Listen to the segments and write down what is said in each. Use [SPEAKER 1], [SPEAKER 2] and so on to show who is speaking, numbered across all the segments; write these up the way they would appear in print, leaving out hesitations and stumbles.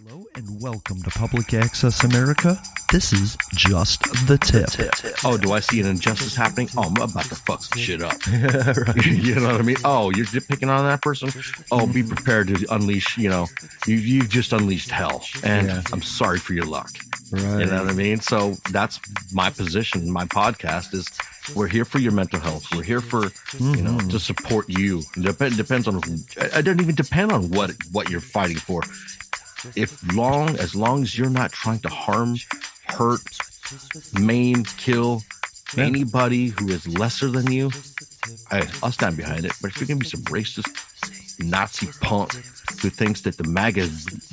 [SPEAKER 1] Hello and welcome to Public Access America. This is Just the Tip.
[SPEAKER 2] Oh, do I see an injustice happening? Oh, I'm about to fuck some shit up.
[SPEAKER 1] Yeah, right.
[SPEAKER 2] You know what I mean? Oh, you're picking on that person? Oh, be prepared to unleash, you've just unleashed hell. And
[SPEAKER 1] Yeah.
[SPEAKER 2] I'm sorry for your luck.
[SPEAKER 1] Right.
[SPEAKER 2] You know what I mean? So that's my position. My podcast is we're here for your mental health. We're here for, to support you. Depends on, it doesn't even depend on what you're fighting for. As long as you're not trying to harm, hurt, maim, kill anybody who is lesser than you, I'll stand behind it. But if you're going to be some racist Nazi punk who thinks that the MAGA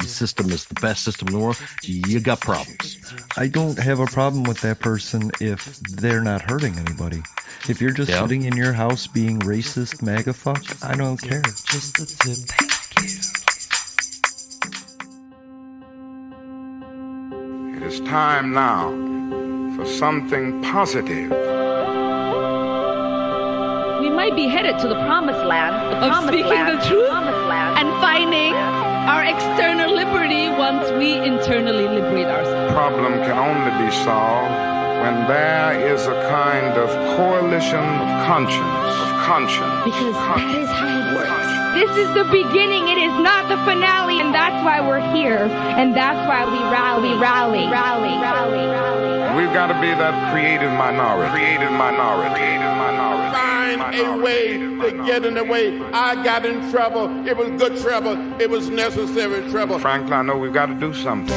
[SPEAKER 2] system is the best system in the world, you got problems.
[SPEAKER 1] I don't have a problem with that person if they're not hurting anybody. If you're just sitting in your house being racist MAGA fuck, I don't care. Just the tip. Thank you.
[SPEAKER 3] It is time now for something positive.
[SPEAKER 4] We might be headed to the promised land, speaking the truth, and finding our external liberty once we internally liberate ourselves.
[SPEAKER 3] The problem can only be solved when there is a kind of coalition of conscience.
[SPEAKER 4] Because that is how it works. This is the beginning, it is not the finale, and that's why we're here, and that's why we rally.
[SPEAKER 3] We've got to be that creative minority.
[SPEAKER 5] Find a way to get in the way. I got in trouble. It was good trouble. It was necessary trouble.
[SPEAKER 3] Frankly, I know we've got to do something.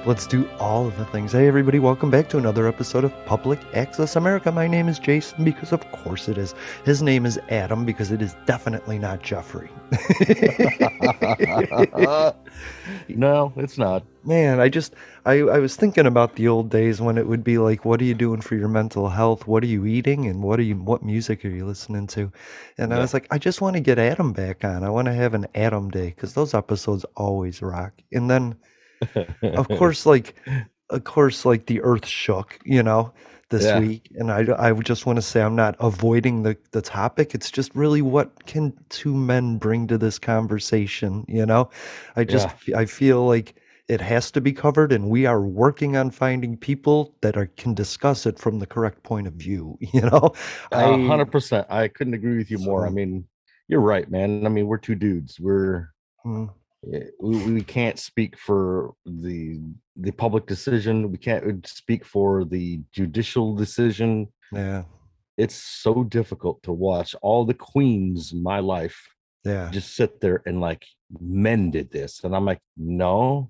[SPEAKER 1] Let's do all of the things. Hey, everybody, welcome back to another episode of Public Access America. My name is Jason because, of course, it is. His name is Adam because it is definitely not Jeffrey.
[SPEAKER 2] No, it's not.
[SPEAKER 1] Man, I was thinking about the old days when it would be like, what are you doing for your mental health? What are you eating? And what music are you listening to? And I was like, I just want to get Adam back on. I want to have an Adam day because those episodes always rock. And then of course, the earth shook, this week. And I would just want to say I'm not avoiding the topic. It's just really what can two men bring to this conversation, I feel like it has to be covered, and we are working on finding people that can discuss it from the correct point of view,
[SPEAKER 2] 100%. I couldn't agree with you more. I mean, you're right, man. I mean, we're two dudes. We can't speak for the public decision. We can't speak for the judicial decision.
[SPEAKER 1] Yeah,
[SPEAKER 2] it's so difficult to watch all the queens in my life just sit there and like, men did this, and I'm like, no,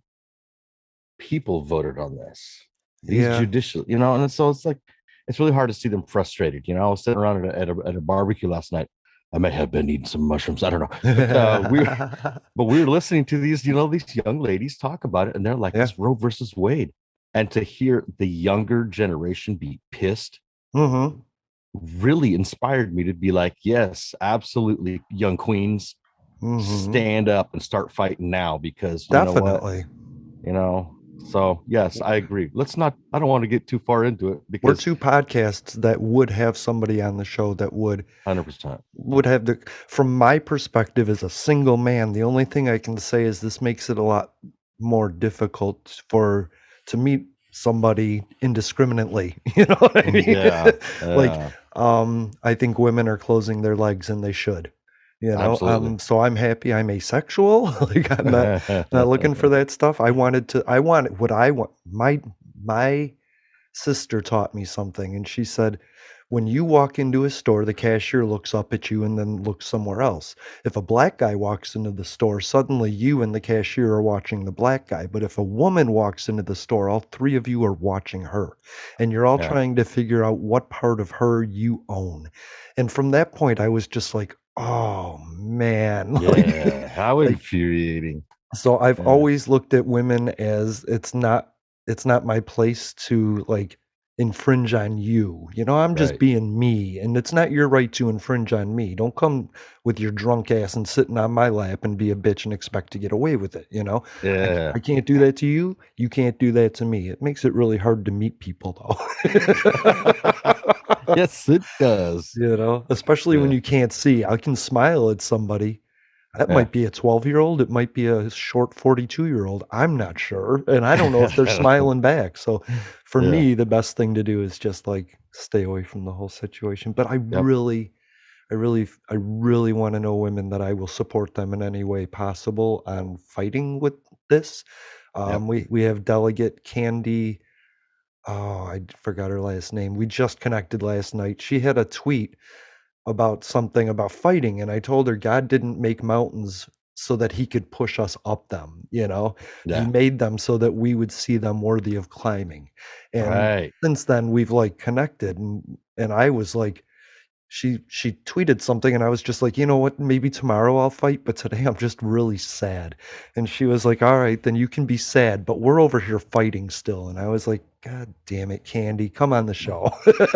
[SPEAKER 2] people voted on this. These judicial, and so it's like, it's really hard to see them frustrated. I was sitting around at a barbecue last night. I may have been eating some mushrooms. I don't know. But we were listening to these young ladies talk about it, and they're like, this Roe versus Wade. And to hear the younger generation be pissed really inspired me to be like, yes, absolutely, young queens, stand up and start fighting now, because
[SPEAKER 1] definitely,
[SPEAKER 2] So yes, I agree. I don't want to get too far into it, because
[SPEAKER 1] we're two podcasts that would have somebody on the show that would
[SPEAKER 2] 100%
[SPEAKER 1] would have from my perspective as a single man, the only thing I can say is this makes it a lot more difficult to meet somebody indiscriminately. You know what I mean?
[SPEAKER 2] Yeah.
[SPEAKER 1] I think women are closing their legs, and they should.
[SPEAKER 2] Absolutely.
[SPEAKER 1] So I'm happy I'm asexual. Like, I'm not looking for that stuff. I want what I want. My sister taught me something, and she said, when you walk into a store, the cashier looks up at you and then looks somewhere else. If a black guy walks into the store, suddenly you and the cashier are watching the black guy. But if a woman walks into the store, all three of you are watching her, and you're all trying to figure out what part of her you own. And from that point, I was just like, oh man.
[SPEAKER 2] How infuriating.
[SPEAKER 1] So I've always looked at women as it's not my place to like infringe on you. I'm just being me, and it's not your right to infringe on me. Don't come with your drunk ass and sitting on my lap and be a bitch and expect to get away with it.
[SPEAKER 2] Yeah.
[SPEAKER 1] I can't do that to you. You can't do that to me. It makes it really hard to meet people, though.
[SPEAKER 2] Yes, it does.
[SPEAKER 1] Especially when you can't see. I can smile at somebody. That might be a 12-year-old. It might be a short 42-year-old. I'm not sure. And I don't know if they're smiling back. So for me, the best thing to do is just like stay away from the whole situation. But I really want to know women that I will support them in any way possible on fighting with this. We have Delegate Candy. Oh, I forgot her last name. We just connected last night. She had a tweet about something about fighting, and I told her God didn't make mountains so that he could push us up them. He made them so that we would see them worthy of climbing. And since then we've like connected, and I was like, she tweeted something, and I was just like, you know what, maybe tomorrow I'll fight, but today I'm just really sad. And she was like, all right, then you can be sad, but we're over here fighting still. And I was like, God damn it, Candy, come on the show.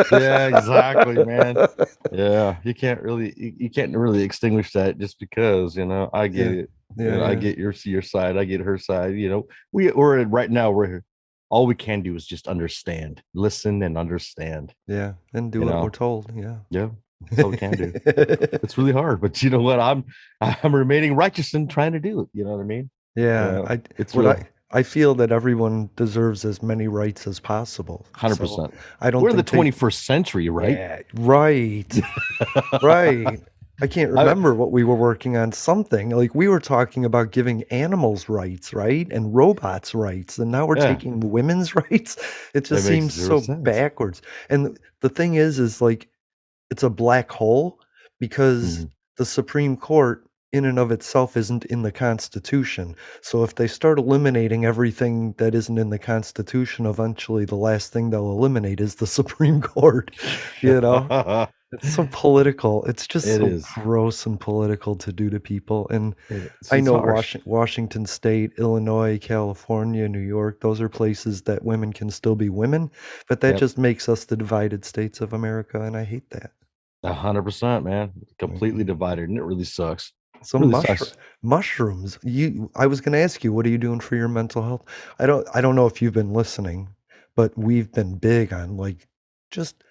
[SPEAKER 2] Yeah, exactly, man. Yeah, you can't really extinguish that just because, I get it. I get your side, I get her side. We're right now, we're all we can do is just understand, listen and understand.
[SPEAKER 1] Yeah, and do what we're told. Yeah.
[SPEAKER 2] That's all we can do. It's really hard, but you know what? I'm remaining righteous and trying to do it. You know what I mean?
[SPEAKER 1] Yeah. I feel that everyone deserves as many rights as possible.
[SPEAKER 2] 100%.
[SPEAKER 1] We're
[SPEAKER 2] in the 21st century, right?
[SPEAKER 1] Yeah, right. Right. I can't remember what we were working on. Something like we were talking about giving animals rights, right? And robots rights. And now we're taking women's rights. It just seems so backwards. And the thing is like, it's a black hole because the Supreme Court in and of itself isn't in the Constitution. So if they start eliminating everything that isn't in the Constitution, eventually the last thing they'll eliminate is the Supreme Court. It's so political. It's just gross and political to do to people. And I know Washington State, Illinois, California, New York, those are places that women can still be women, but that just makes us the divided states of America, and I hate that.
[SPEAKER 2] 100%, man. Completely divided, and it really sucks.
[SPEAKER 1] So mushrooms. I was going to ask you, what are you doing for your mental health? I don't know if you've been listening, but we've been big on like just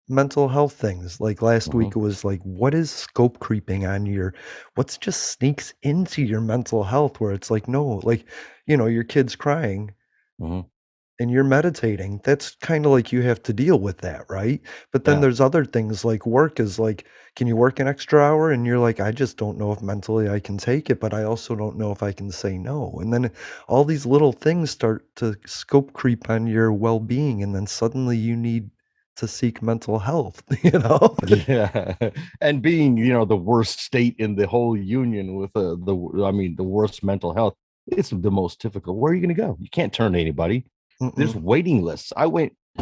[SPEAKER 1] mental health things. Like last week it was like, what is scope creeping on what's just sneaks into your mental health, where it's like, no, like, your kid's crying and you're meditating. That's kind of like you have to deal with that, right? But then there's other things like work is like, can you work an extra hour? And you're like, I just don't know if mentally I can take it, but I also don't know if I can say no. And then all these little things start to scope creep on your well-being, and then suddenly you need to seek mental health.
[SPEAKER 2] Yeah. And being the worst state in the whole union with the worst mental health, it's the most difficult. Where are you going to go? You can't turn to anybody. There's waiting lists.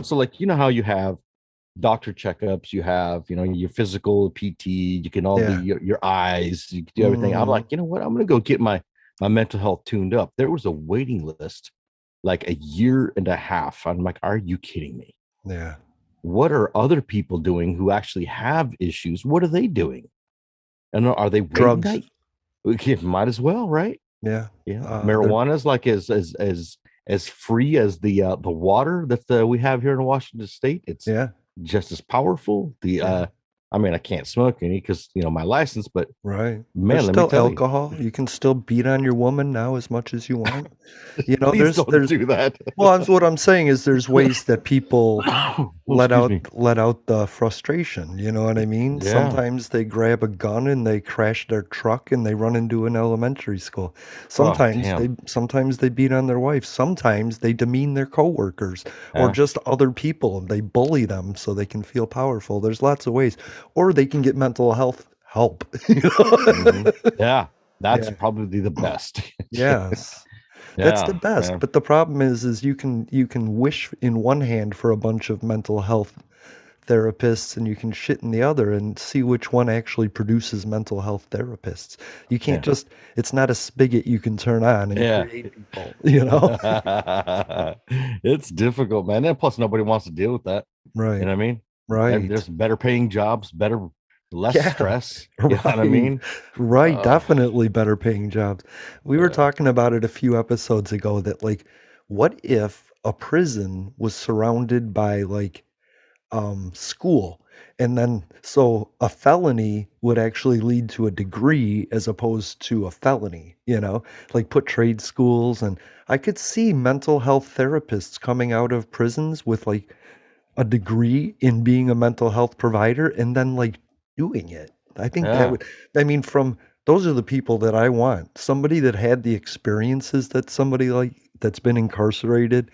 [SPEAKER 2] So like, how you have doctor checkups, you have your physical PT, you can all do your eyes, you can do everything. I'm like, you know what, I'm going to go get my mental health tuned up. There was a waiting list like a year and a half. I'm like, are you kidding me?
[SPEAKER 1] Yeah.
[SPEAKER 2] What are other people doing who actually have issues? What are they doing? And are they
[SPEAKER 1] drugs?
[SPEAKER 2] Might as well, right?
[SPEAKER 1] Yeah.
[SPEAKER 2] Marijuana is like as free as the water that we have here in Washington State. It's just as powerful. I can't smoke any because my license, but
[SPEAKER 1] right,
[SPEAKER 2] man,
[SPEAKER 1] there's still alcohol. You can still beat on your woman now as much as you want.
[SPEAKER 2] Please don't do that.
[SPEAKER 1] Well, what I'm saying is there's ways that people let out the frustration. You know what I mean?
[SPEAKER 2] Yeah.
[SPEAKER 1] Sometimes they grab a gun and they crash their truck and they run into an elementary school. Sometimes they beat on their wife. Sometimes they demean their coworkers or just other people. They bully them so they can feel powerful. There's lots of ways. Or they can get mental health help.
[SPEAKER 2] Yeah, that's probably the best.
[SPEAKER 1] Yes. That's the best. But the problem is you can wish in one hand for a bunch of mental health therapists and you can shit in the other and see which one actually produces mental health therapists. You can't just, it's not a spigot you can turn on and create people, you know?
[SPEAKER 2] It's difficult, man. And plus nobody wants to deal with that.
[SPEAKER 1] Right.
[SPEAKER 2] You know what I mean?
[SPEAKER 1] Right.
[SPEAKER 2] There's better paying jobs, less stress. You know what I
[SPEAKER 1] Right.
[SPEAKER 2] mean?
[SPEAKER 1] Right. Definitely better paying jobs. We were talking about it a few episodes ago that like, what if a prison was surrounded by like school, and then so a felony would actually lead to a degree as opposed to a felony, you know, like put trade schools. And I could see mental health therapists coming out of prisons with like a degree in being a mental health provider and then like doing it. I think that would, I mean, from those are the people that I want. Somebody that had the experiences that somebody like that's been incarcerated,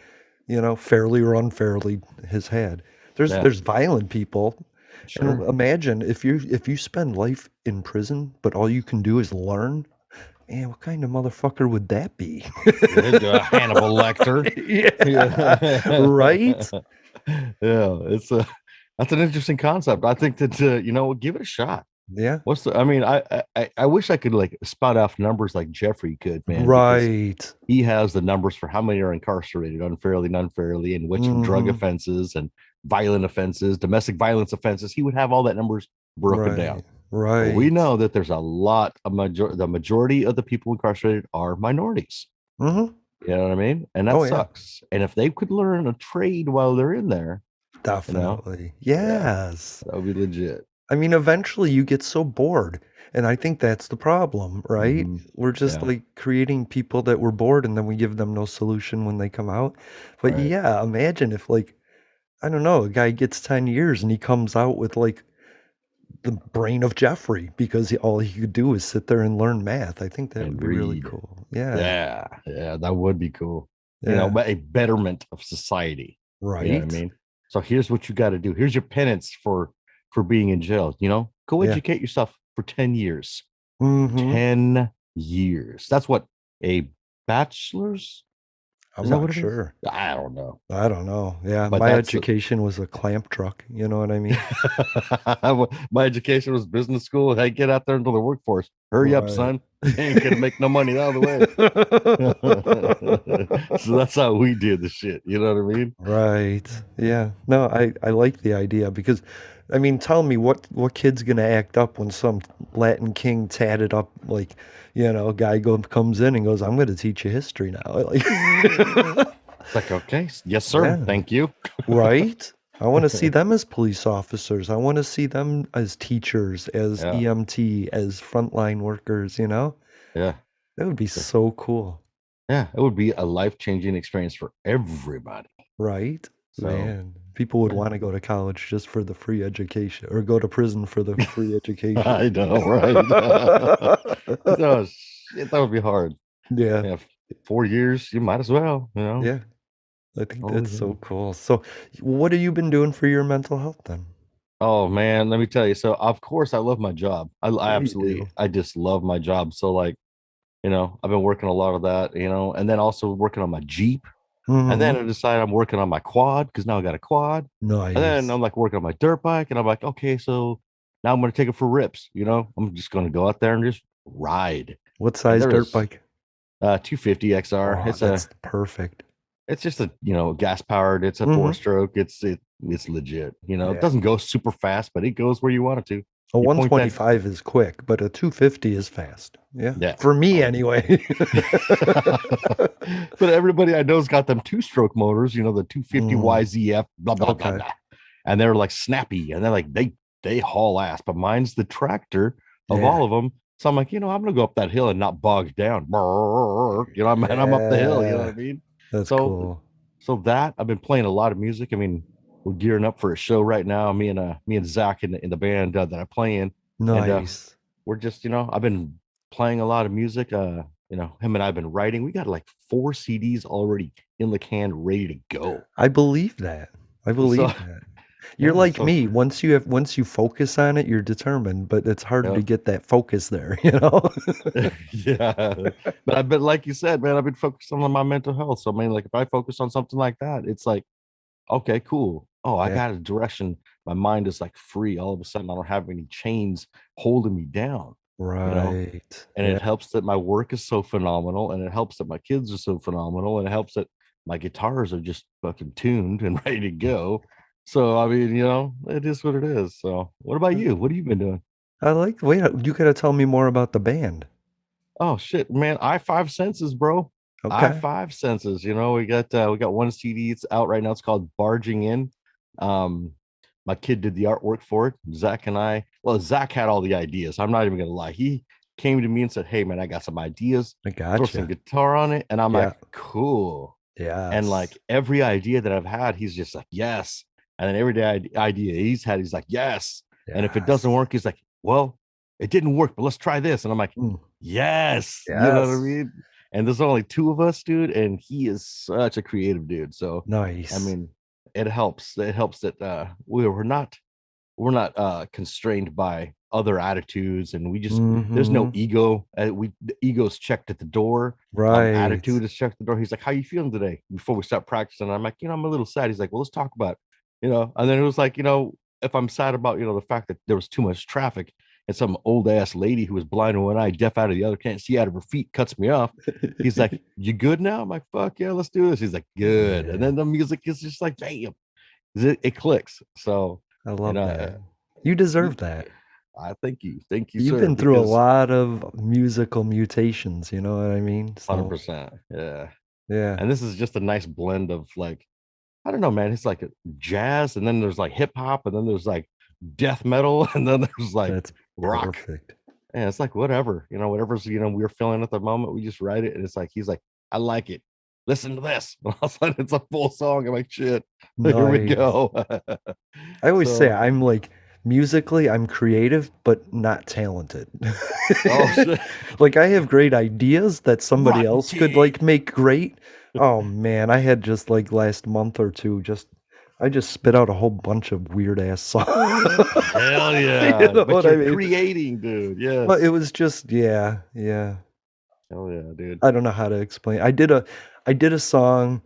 [SPEAKER 1] you know, fairly or unfairly has had. There's violent people. And imagine if you spend life in prison, but all you can do is learn. Man, what kind of motherfucker would that be?
[SPEAKER 2] Hannibal Lecter.
[SPEAKER 1] Yeah. Right?
[SPEAKER 2] Yeah, that's an interesting concept. I think that give it a shot.
[SPEAKER 1] Yeah.
[SPEAKER 2] I mean, I wish I could like spout off numbers like Jeffrey could, man.
[SPEAKER 1] Right.
[SPEAKER 2] He has the numbers for how many are incarcerated unfairly and unfairly, and which drug offenses and violent offenses, domestic violence offenses. He would have all that numbers broken down.
[SPEAKER 1] Right.
[SPEAKER 2] But we know that there's a lot of the majority of the people incarcerated are minorities.
[SPEAKER 1] Mm-hmm.
[SPEAKER 2] You know what I mean? And that sucks. And if they could learn a trade while they're in there,
[SPEAKER 1] definitely. Yes.
[SPEAKER 2] That would be legit.
[SPEAKER 1] I mean, eventually you get so bored. And I think that's the problem, right? We're just like creating people that were bored and then we give them no solution when they come out. But yeah, imagine if like, I don't know, a guy gets 10 years and he comes out with like the brain of Jeffrey because all he could do is sit there and learn math. I think that would be really cool.
[SPEAKER 2] Yeah, that would be cool. You know, but a betterment of society.
[SPEAKER 1] Right.
[SPEAKER 2] You know what I mean? So here's what you got to do. Here's your penance for being in jail. You know, go educate yourself for 10 years. 10 years. That's what a bachelor's.
[SPEAKER 1] I'm not sure.
[SPEAKER 2] I don't know.
[SPEAKER 1] Yeah, but my education was a clamp truck. You know what I mean?
[SPEAKER 2] My education was business school. Hey, get out there into the workforce. Hurry up, son. You ain't gonna make no money out of the way. So that's how we did the shit. You know what I mean?
[SPEAKER 1] Right. Yeah. No, I like the idea because, I mean, tell me what kid's gonna act up when some Latin king tatted up like, you know, guy comes in and goes, "I'm going to teach you history now." Like,
[SPEAKER 2] it's like, okay, yes, sir, thank you.
[SPEAKER 1] Right? I want to see them as police officers. I want to see them as teachers, as EMT, as frontline workers. You know?
[SPEAKER 2] Yeah,
[SPEAKER 1] that would be so cool.
[SPEAKER 2] Yeah, it would be a life-changing experience for everybody.
[SPEAKER 1] Right? So, man, people would want to go to college just for the free education or go to prison for the free education.
[SPEAKER 2] I know, right? No, shit, that would be hard.
[SPEAKER 1] Yeah.
[SPEAKER 2] 4 years, you might as well, you know?
[SPEAKER 1] Yeah. I think that's so cool. So what have you been doing for your mental health then?
[SPEAKER 2] Oh, man, let me tell you. So, of course, I love my job. I absolutely, I just love my job. So, like, you know, I've been working a lot of that, you know, and then also working on my Jeep. And then I decided I'm working on my quad because now I got a quad.
[SPEAKER 1] Nice.
[SPEAKER 2] And then I'm like working on my dirt bike, and I'm like, okay, so now I'm going to take it for rips. You know, I'm just going to go out there and just ride.
[SPEAKER 1] What size dirt bike?
[SPEAKER 2] 250 XR.
[SPEAKER 1] Oh, that's perfect.
[SPEAKER 2] It's just a, you know, gas powered. It's a 4-stroke. It's legit. You know, it doesn't go super fast, but it goes where you want it to.
[SPEAKER 1] A 125 is quick, but a 250 is fast. Yeah. For me, anyway.
[SPEAKER 2] But everybody I know's got them 2-stroke motors, you know, the 250 YZF, blah, blah, blah, blah. And they're like snappy and they're like, they haul ass. But mine's the tractor of all of them. So I'm like, you know, I'm going to go up that hill and not bog down. You know, man, I'm up the hill. You know what I mean?
[SPEAKER 1] That's cool.
[SPEAKER 2] So that I've been playing a lot of music. I mean, we're gearing up for a show right now. Me and Zach in the band that I play in.
[SPEAKER 1] Nice.
[SPEAKER 2] And, we're just, you know, I've been playing a lot of music. You know, him and I've been writing. We got like 4 CDs already in the can, ready to go.
[SPEAKER 1] I believe that. That. You're like me. Once you focus on it, you're determined, but it's hard to get that focus there, you know?
[SPEAKER 2] Yeah. But I've been, like you said, man, I've been focused on my mental health. So I mean, like if I focus on something like that, it's like, okay, cool. oh, I
[SPEAKER 1] Yeah.
[SPEAKER 2] got a direction. My mind is like free. All of a sudden, I don't have any chains holding me down, you know?
[SPEAKER 1] Right.
[SPEAKER 2] And
[SPEAKER 1] Yeah.
[SPEAKER 2] it helps that my work is so phenomenal, and it helps that my kids are so phenomenal, and it helps that my guitars are just fucking tuned and ready to go. So, I mean, it is what it is. So, what about you? What have you been doing?
[SPEAKER 1] I like, wait, you gotta tell me more about the band.
[SPEAKER 2] Oh shit, man! I five senses, bro. I
[SPEAKER 1] Okay.
[SPEAKER 2] five senses. We got one CD. It's out right now. It's called Barging In. Um, my kid did the artwork for it. Zach and I. Well, Zach had all the ideas. I'm not even gonna lie. He came to me and said, "Hey, man, I got some ideas.
[SPEAKER 1] I
[SPEAKER 2] Throw some
[SPEAKER 1] gotcha.
[SPEAKER 2] guitar on it." And I'm
[SPEAKER 1] Yeah.
[SPEAKER 2] like, "Cool." And
[SPEAKER 1] Yes.
[SPEAKER 2] like every idea that I've had, he's just like, "Yes." And then every day idea he's had, he's like, "Yes." And if it doesn't
[SPEAKER 1] Yes.
[SPEAKER 2] work, he's like, "Well, it didn't work, but let's try this." And I'm like,
[SPEAKER 1] Mm.
[SPEAKER 2] yes, you know what I
[SPEAKER 1] Yes.
[SPEAKER 2] mean? And there's only two of us, dude, and he is such a creative dude. So I
[SPEAKER 1] Nice.
[SPEAKER 2] mean, it helps. It helps that we're not constrained by other attitudes, and there's no
[SPEAKER 1] Mm-hmm.
[SPEAKER 2] ego. The ego's checked at the door.
[SPEAKER 1] Right.
[SPEAKER 2] Attitude is checked at the door. He's like, "How you feeling today?" Before we start practicing, I'm like, I'm a little sad. He's like, "Well, let's talk about it." And then it was like, if I'm sad about the fact that there was too much traffic and some old ass lady who was blind in one eye, deaf out of the other, can't see out of her feet, cuts me off. He's like, "You good now?" I'm like, "Fuck yeah, let's do this." He's like, "Good." And
[SPEAKER 1] Yeah.
[SPEAKER 2] then the music is just like, bam, it clicks. So,
[SPEAKER 1] I
[SPEAKER 2] you
[SPEAKER 1] love
[SPEAKER 2] know,
[SPEAKER 1] that. You deserve
[SPEAKER 2] you,
[SPEAKER 1] that.
[SPEAKER 2] I thank you,
[SPEAKER 1] You've
[SPEAKER 2] sir,
[SPEAKER 1] been through a
[SPEAKER 2] because
[SPEAKER 1] lot of musical mutations, you know what I mean? So,
[SPEAKER 2] 100%, yeah.
[SPEAKER 1] yeah.
[SPEAKER 2] And this is just a nice blend of like, I don't know, man. It's like a jazz, and then there's like hip hop, and then there's like death metal, and then there's like
[SPEAKER 1] That's
[SPEAKER 2] rock.
[SPEAKER 1] perfect.
[SPEAKER 2] And it's like whatever, whatever's we're feeling at the moment, we just write it, and it's like he's like, "I like it. Listen to this." And all of a sudden, it's a full song. I'm like, "Shit, here we
[SPEAKER 1] Nice.
[SPEAKER 2] go."
[SPEAKER 1] I always say
[SPEAKER 2] So,
[SPEAKER 1] I'm like musically, I'm creative, but not talented.
[SPEAKER 2] oh shit,
[SPEAKER 1] Like I have great ideas that somebody
[SPEAKER 2] rotten
[SPEAKER 1] else could like
[SPEAKER 2] tea.
[SPEAKER 1] make great. Oh man, I had just like last month or two, I just spit out a whole bunch of weird ass songs.
[SPEAKER 2] Hell
[SPEAKER 1] You
[SPEAKER 2] yeah!
[SPEAKER 1] know
[SPEAKER 2] But
[SPEAKER 1] what I
[SPEAKER 2] you're
[SPEAKER 1] mean?
[SPEAKER 2] creating, dude.
[SPEAKER 1] But it
[SPEAKER 2] Yes.
[SPEAKER 1] was just, yeah, yeah.
[SPEAKER 2] Hell yeah, dude.
[SPEAKER 1] I don't know how to explain. I did a song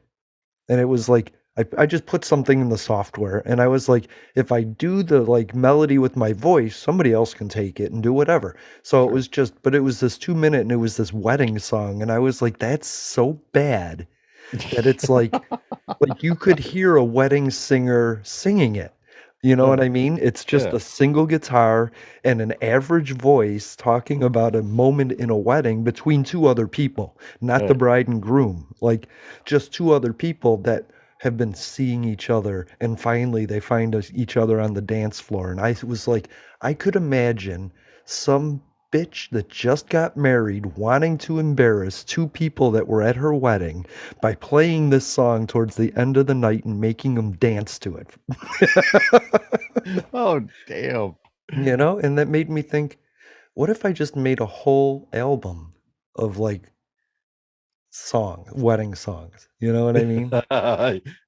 [SPEAKER 1] and it was like I just put something in the software and I was like, if I do the like melody with my voice, somebody else can take it and do whatever. So it
[SPEAKER 2] Sure.
[SPEAKER 1] was just, but it was this 2 minute and it was this wedding song. And I was like, that's so bad that it's like you could hear a wedding singer singing it. You know what
[SPEAKER 2] Yeah.
[SPEAKER 1] I mean? It's just
[SPEAKER 2] Yeah.
[SPEAKER 1] a single guitar and an average voice talking about a moment in a wedding between two other people, not the
[SPEAKER 2] Yeah.
[SPEAKER 1] bride and groom, like just two other people that have been seeing each other and finally they find each other on the dance floor. And I was like, I could imagine some bitch that just got married wanting to embarrass two people that were at her wedding by playing this song towards the end of the night and making them dance to it.
[SPEAKER 2] Oh damn.
[SPEAKER 1] And that made me think, what if I just made a whole album of like wedding songs? You know what I mean?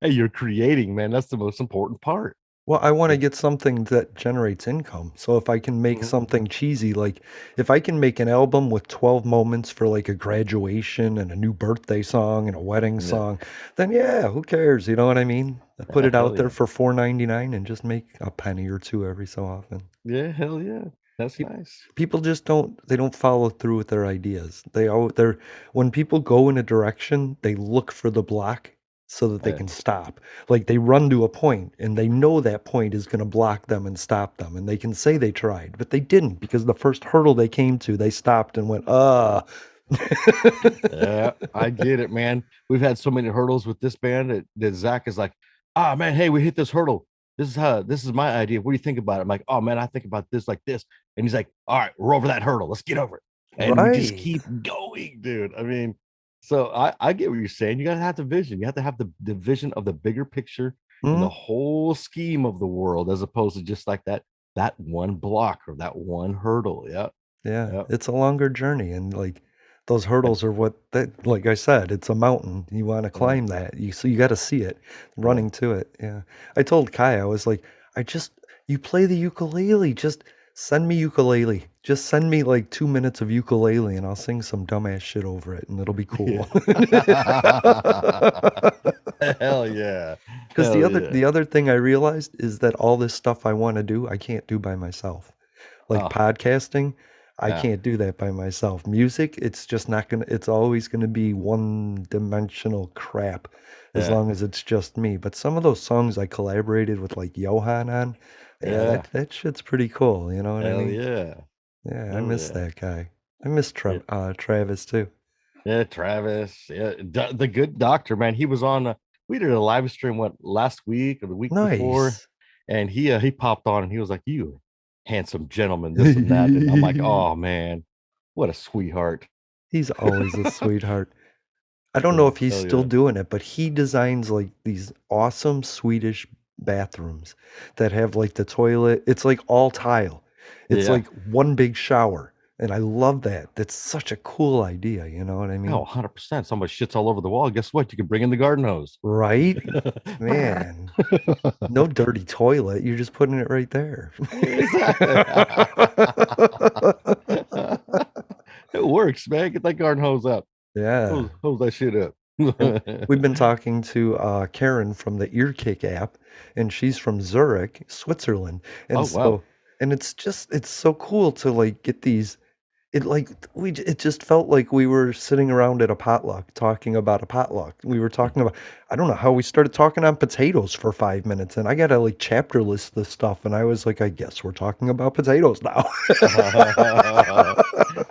[SPEAKER 2] Hey, you're creating, man. That's the most important part.
[SPEAKER 1] Well, I want to
[SPEAKER 2] Like,
[SPEAKER 1] get something that generates income. So if I can make
[SPEAKER 2] mhm.
[SPEAKER 1] something cheesy, like if I can make an album with 12 moments for like a graduation and a new birthday song and a wedding
[SPEAKER 2] Yeah.
[SPEAKER 1] song, then yeah, who cares? You know what I mean? I put it
[SPEAKER 2] Hell
[SPEAKER 1] out there
[SPEAKER 2] yeah.
[SPEAKER 1] for 4.99 and just make a penny or two every so often.
[SPEAKER 2] Yeah, hell yeah. That's
[SPEAKER 1] Pe-
[SPEAKER 2] nice.
[SPEAKER 1] People just don't follow through with their ideas. They're when people go in a direction, they look for the block so that they
[SPEAKER 2] Yeah.
[SPEAKER 1] can stop. Like they run to a point and they know that point is going to block them and stop them and they can say they tried, but they didn't because the first hurdle they came to, they stopped and went,
[SPEAKER 2] Yeah, I get it, man. We've had so many hurdles with this band that Zach is like, ah man, hey, we hit this hurdle. This is my idea. What do you think about it? I'm like, oh man, I think about this like this. And he's like, all right, we're over that hurdle. Let's get over it. And we just
[SPEAKER 1] Right.
[SPEAKER 2] keep going, dude. I mean, so I get what you're saying. You gotta have the vision. You have to have the vision of the bigger picture and the
[SPEAKER 1] Mhm.
[SPEAKER 2] whole scheme of the world, as opposed to just like that one block or that one hurdle. Yeah.
[SPEAKER 1] Yeah,
[SPEAKER 2] Yeah.
[SPEAKER 1] it's a longer journey and like those
[SPEAKER 2] And
[SPEAKER 1] hurdles are what that like I said, it's a mountain. You want to
[SPEAKER 2] yeah,
[SPEAKER 1] climb that. You got to see it,
[SPEAKER 2] yeah.
[SPEAKER 1] running to it. Yeah. I told Kai, I was like, I just you play the ukulele, just send me ukulele. Just send me like 2 minutes of ukulele and I'll sing some dumbass shit over it and it'll be
[SPEAKER 2] Yeah.
[SPEAKER 1] cool.
[SPEAKER 2] Hell yeah.
[SPEAKER 1] Because
[SPEAKER 2] Hell yeah.
[SPEAKER 1] the other thing I realized is that all this stuff I want to do, I can't do by myself. Like
[SPEAKER 2] Oh,
[SPEAKER 1] podcasting, I
[SPEAKER 2] yeah.
[SPEAKER 1] can't do that by myself. Music, it's just not gonna, it's always gonna be one dimensional crap as
[SPEAKER 2] Yeah.
[SPEAKER 1] long as it's just me. But some of those songs I collaborated with like Johan on, yeah,
[SPEAKER 2] Yeah.
[SPEAKER 1] that shit's pretty cool, you know what I
[SPEAKER 2] Hell
[SPEAKER 1] mean?
[SPEAKER 2] yeah.
[SPEAKER 1] Yeah, I
[SPEAKER 2] Hell
[SPEAKER 1] miss
[SPEAKER 2] yeah.
[SPEAKER 1] that guy. I miss
[SPEAKER 2] Yeah.
[SPEAKER 1] Travis too.
[SPEAKER 2] Yeah, Travis. Yeah, the good doctor, man. He was on. We did a live stream last week or the week before,
[SPEAKER 1] Nice.
[SPEAKER 2] and he popped on and he was like, "You handsome gentleman, this and that," and I'm like, "Oh man, what a sweetheart."
[SPEAKER 1] He's always a sweetheart. I don't know
[SPEAKER 2] Yeah,
[SPEAKER 1] if he's
[SPEAKER 2] hell
[SPEAKER 1] still
[SPEAKER 2] yeah,
[SPEAKER 1] doing it, but he designs like these awesome Swedish bathrooms that have like the toilet. It's like all tile. It's
[SPEAKER 2] yeah.
[SPEAKER 1] like one big shower. And I love that. That's such a cool idea. You know what I
[SPEAKER 2] Oh,
[SPEAKER 1] mean?
[SPEAKER 2] 100%. Somebody shits all over the wall. Guess what? You can bring in the garden hose.
[SPEAKER 1] Right? Man, no dirty toilet. You're just putting it right there.
[SPEAKER 2] Exactly. It works, man. Get that garden hose up.
[SPEAKER 1] Yeah.
[SPEAKER 2] Hose that shit up.
[SPEAKER 1] And we've been talking to Karen from the Earkick app, and she's from Zurich, Switzerland.
[SPEAKER 2] Oh
[SPEAKER 1] And
[SPEAKER 2] wow.
[SPEAKER 1] so, and it's just, it's so cool to like get these. It like it just felt like we were sitting around at a potluck talking about a potluck. We were talking about, I don't know how we started talking on potatoes for 5 minutes, and I gotta like chapter list this stuff, and I was like, I guess we're talking about potatoes now.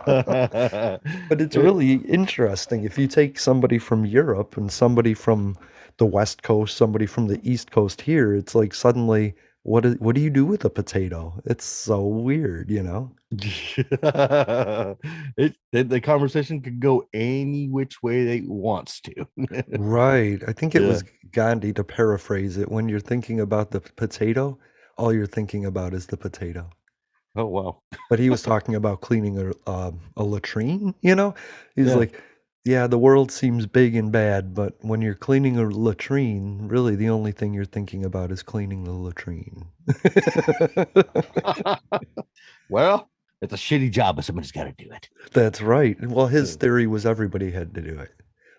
[SPEAKER 1] But it's really interesting if you take somebody from Europe and somebody from the West Coast, somebody from the East Coast here, it's like suddenly what do you do with a potato? It's so weird, you know?
[SPEAKER 2] The conversation could go any which way they wants to.
[SPEAKER 1] Right. I think it
[SPEAKER 2] Yeah.
[SPEAKER 1] was Gandhi, to paraphrase it. When you're thinking about the potato, all you're thinking about is the potato.
[SPEAKER 2] Oh wow.
[SPEAKER 1] But he was talking about cleaning a latrine, you know? He's
[SPEAKER 2] Yeah.
[SPEAKER 1] like, yeah, the world seems big and bad, but when you're cleaning a latrine, really the only thing you're thinking about is cleaning the latrine.
[SPEAKER 2] Well, it's a shitty job, but somebody's got to do it.
[SPEAKER 1] That's right. Well, his
[SPEAKER 2] Yeah.
[SPEAKER 1] theory was everybody had to do it.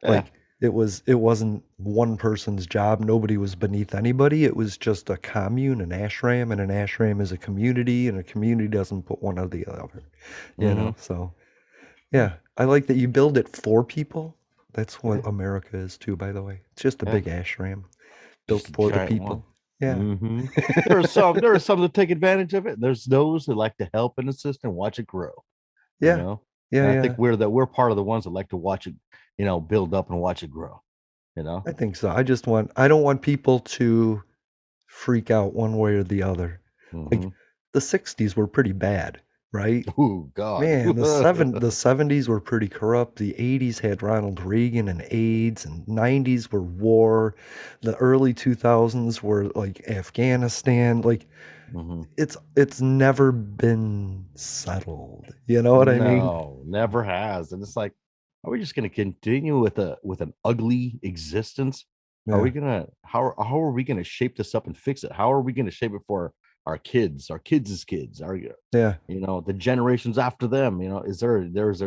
[SPEAKER 2] Yeah.
[SPEAKER 1] Like it wasn't one person's job. Nobody was beneath anybody. It was just a commune, an ashram, and an ashram is a community, and a community doesn't put one or the other. You
[SPEAKER 2] Mm-hmm.
[SPEAKER 1] know, so yeah, I like that you build it for people. That's
[SPEAKER 2] Yeah.
[SPEAKER 1] what America is too, by the way. It's just a
[SPEAKER 2] Yeah.
[SPEAKER 1] big ashram built
[SPEAKER 2] Just a
[SPEAKER 1] for the
[SPEAKER 2] giant one.
[SPEAKER 1] people. Yeah.
[SPEAKER 2] Mm-hmm. There are some that take advantage of it. There's those that like to help and assist and watch it grow. You
[SPEAKER 1] Yeah.
[SPEAKER 2] know,
[SPEAKER 1] Yeah,
[SPEAKER 2] and I
[SPEAKER 1] yeah.
[SPEAKER 2] think we're part of the ones that like to watch it, build up and watch it grow. You know.
[SPEAKER 1] I think so. I don't want people to freak out one way or the other. Like
[SPEAKER 2] Mm-hmm.
[SPEAKER 1] the 60s were pretty bad, right?
[SPEAKER 2] Oh God.
[SPEAKER 1] Man, the 70s were pretty corrupt. The 80s had Ronald Reagan and AIDS, and 90s were war. The early 2000s were like Afghanistan. Like
[SPEAKER 2] Mm-hmm.
[SPEAKER 1] it's never been settled. You know what I mean?
[SPEAKER 2] No, never has. And it's like, are we just going to continue with an ugly existence? Are we
[SPEAKER 1] Yeah.
[SPEAKER 2] gonna how are we gonna shape this up and fix it? How are we gonna shape it for our kids' kids,
[SPEAKER 1] Yeah.
[SPEAKER 2] the generations after them? Is there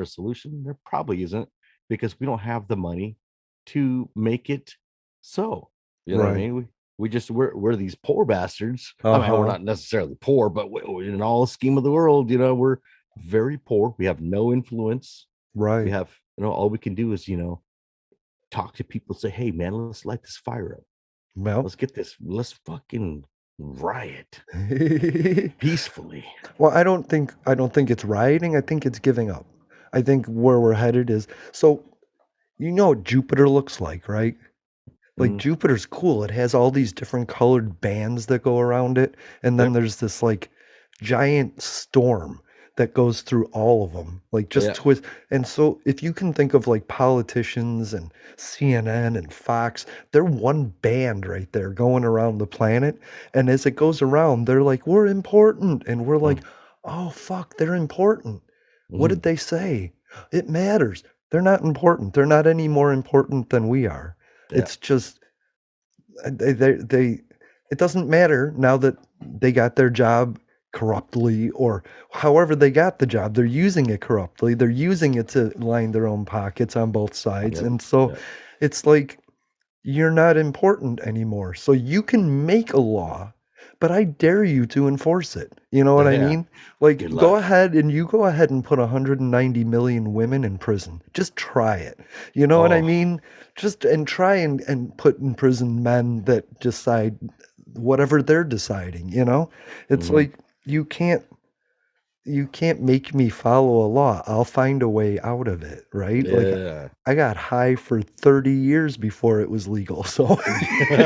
[SPEAKER 2] a solution? There probably isn't, because we don't have the money to make it so. You know what I
[SPEAKER 1] Right.
[SPEAKER 2] mean? We're these poor bastards. I mean, we're
[SPEAKER 1] Uh-huh.
[SPEAKER 2] not necessarily poor, but in all the scheme of the world, we're very poor. We have no influence. We
[SPEAKER 1] Right.
[SPEAKER 2] have, all we can do is, talk to people, say, hey man, let's light this fire up.
[SPEAKER 1] Well.
[SPEAKER 2] Let's fucking riot peacefully.
[SPEAKER 1] Well, I don't think it's rioting. I think it's giving up. I think where we're headed is so you know what Jupiter looks like, right? Like
[SPEAKER 2] Mm,
[SPEAKER 1] Jupiter's cool. It has all these different colored bands that go around it, and then
[SPEAKER 2] yep.
[SPEAKER 1] there's this like giant storm that goes through all of them, like just
[SPEAKER 2] Yeah.
[SPEAKER 1] twist. And so if you can think of like politicians and CNN and Fox, they're one band right there going around the planet. And as it goes around, they're like, we're important. And we're like,
[SPEAKER 2] Mm,
[SPEAKER 1] oh, fuck, they're important. What did
[SPEAKER 2] mm,
[SPEAKER 1] they say? It matters. They're not important. They're not any more important than we are.
[SPEAKER 2] yeah.
[SPEAKER 1] It's just it doesn't matter now that they got their job corruptly or however they got the job. They're using it corruptly. They're using it to line their own pockets on both sides.
[SPEAKER 2] Yep.
[SPEAKER 1] And so
[SPEAKER 2] Yep.
[SPEAKER 1] it's like you're not important anymore. So you can make a law, but I dare you to enforce it. You know what I
[SPEAKER 2] Yeah.
[SPEAKER 1] mean? Like,
[SPEAKER 2] Good
[SPEAKER 1] go
[SPEAKER 2] luck.
[SPEAKER 1] ahead and you go ahead and put 190 million women in prison. Just try it. You know what I
[SPEAKER 2] Oh,
[SPEAKER 1] mean? Just and try and put in prison men that decide whatever they're deciding, you know? It's
[SPEAKER 2] mhm.
[SPEAKER 1] like you can't make me follow a law. I'll find a way out of it, right? Like
[SPEAKER 2] Yeah.
[SPEAKER 1] I got high for 30 years before it was legal. So, you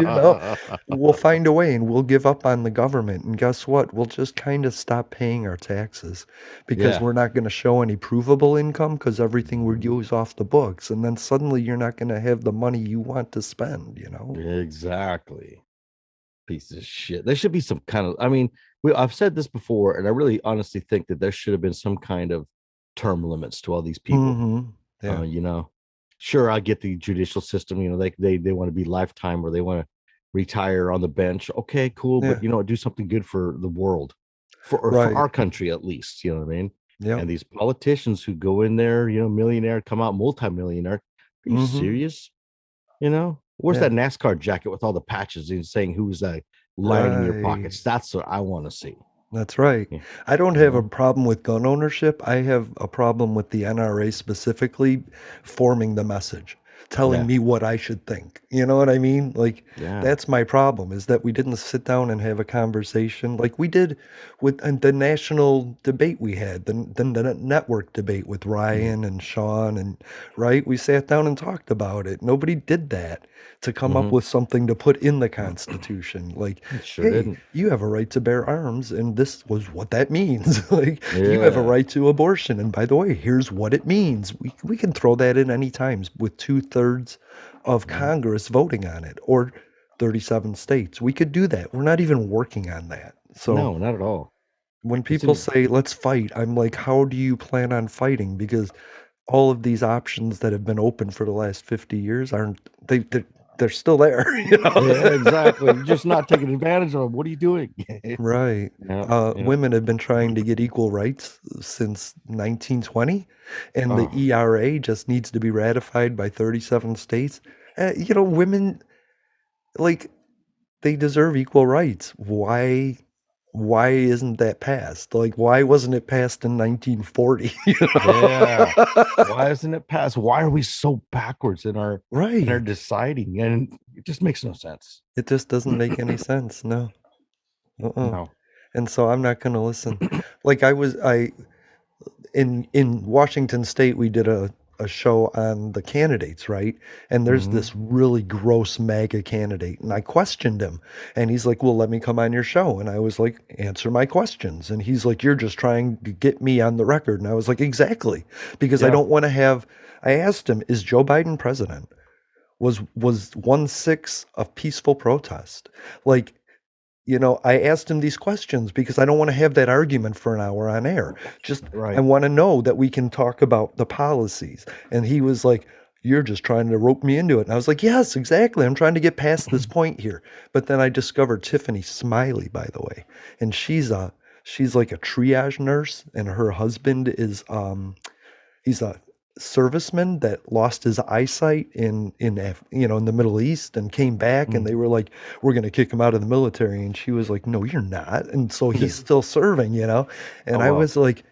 [SPEAKER 1] know, we'll find a way and we'll give up on the government. And guess what? We'll just kind of stop paying our taxes because
[SPEAKER 2] Yeah.
[SPEAKER 1] we're not going to show any provable income because everything we do is off the books. And then suddenly you're not going to have the money you want to spend, you know?
[SPEAKER 2] Exactly. Piece of shit. There should be some kind of, I mean, I've said this before, and I really honestly think that there should have been some kind of term limits to all these people.
[SPEAKER 1] Mm-hmm. Yeah.
[SPEAKER 2] You know, sure, I get the judicial system, you know, they want to be lifetime or they want to retire on the bench. Okay, cool.
[SPEAKER 1] Yeah.
[SPEAKER 2] But you know, do something good for the world, for
[SPEAKER 1] Right.
[SPEAKER 2] our country at least, you know what I mean?
[SPEAKER 1] Yep.
[SPEAKER 2] And these politicians who go in there, you know, millionaire, come out multimillionaire. Are you
[SPEAKER 1] Mm-hmm.
[SPEAKER 2] serious? You know, where's
[SPEAKER 1] Yeah.
[SPEAKER 2] that NASCAR jacket with all the patches and saying who's lining your
[SPEAKER 1] Right.
[SPEAKER 2] pockets? That's what I want to see.
[SPEAKER 1] That's right.
[SPEAKER 2] Yeah.
[SPEAKER 1] I don't
[SPEAKER 2] You
[SPEAKER 1] have a
[SPEAKER 2] know?
[SPEAKER 1] problem with gun ownership. I have a problem with the NRA specifically forming the message, telling
[SPEAKER 2] Yeah.
[SPEAKER 1] me what I should think. You know what I mean? Like,
[SPEAKER 2] Yeah.
[SPEAKER 1] that's my problem is that we didn't sit down and have a conversation like we did with the national debate we had, the network debate with Ryan and Sean and right. We sat down and talked about it. Nobody did that to come up
[SPEAKER 2] Mm-hmm.
[SPEAKER 1] with something to put in the Constitution. Like,
[SPEAKER 2] It sure
[SPEAKER 1] hey,
[SPEAKER 2] didn't.
[SPEAKER 1] you have a right to bear arms, and this was what that means. Like, you have a
[SPEAKER 2] Yeah.
[SPEAKER 1] right to abortion, and by the way, here's what it means. We can throw that in any times with 2/3 of
[SPEAKER 2] Mhm.
[SPEAKER 1] Congress voting on it, or 37 states. We could do that. We're not even working on that. So
[SPEAKER 2] No, not at all.
[SPEAKER 1] when
[SPEAKER 2] It's
[SPEAKER 1] people
[SPEAKER 2] in,
[SPEAKER 1] say, let's fight, I'm like, how do you plan on fighting? Because all of these options that have been open for the last 50 years aren't, they're still there, you know?
[SPEAKER 2] yeah, exactly. You're just not taking advantage of them. What are you doing?
[SPEAKER 1] Right.
[SPEAKER 2] Yeah, yeah.
[SPEAKER 1] Women have been trying to get equal rights since 1920, and the
[SPEAKER 2] Oh,
[SPEAKER 1] ERA just needs to be ratified by 37 states. You know, women, like, they deserve equal rights. Why isn't that passed? Like, why wasn't it passed in 1940? You
[SPEAKER 2] yeah.
[SPEAKER 1] know?
[SPEAKER 2] Why isn't it passed? Why are we so backwards in our
[SPEAKER 1] Right.
[SPEAKER 2] deciding? And it just makes no sense.
[SPEAKER 1] It just doesn't make any sense. No. Uh-uh.
[SPEAKER 2] No.
[SPEAKER 1] And so I'm not going to listen. Like I in Washington State, we did a show on the candidates, right? And there's
[SPEAKER 2] Mm-hmm.
[SPEAKER 1] this really gross MAGA candidate, and I questioned him, and he's like, "Well, let me come on your show," and I was like, "Answer my questions," and he's like, "You're just trying to get me on the record," and I was like, "Exactly," because I
[SPEAKER 2] Yeah.
[SPEAKER 1] don't want to have. I asked him, "Is Joe Biden president?" Was 1/6 of peaceful protest? Like, you know, I asked him these questions because I don't want to have that argument for an hour on air. Just, I
[SPEAKER 2] Right.
[SPEAKER 1] want to know that we can talk about the policies. And he was like, "You're just trying to rope me into it." And I was like, "Yes, exactly. I'm trying to get past this point here." But then I discovered Tiffany Smiley, by the way. And she's like a triage nurse, and her husband is he's a serviceman that lost his eyesight in the Middle East and came back, and
[SPEAKER 2] Mm.
[SPEAKER 1] they were like, "We're going to kick him out of the military," and she was like, "No, you're not." And so
[SPEAKER 2] Yeah.
[SPEAKER 1] he's still serving, you know. And
[SPEAKER 2] Oh
[SPEAKER 1] I
[SPEAKER 2] well.
[SPEAKER 1] was like,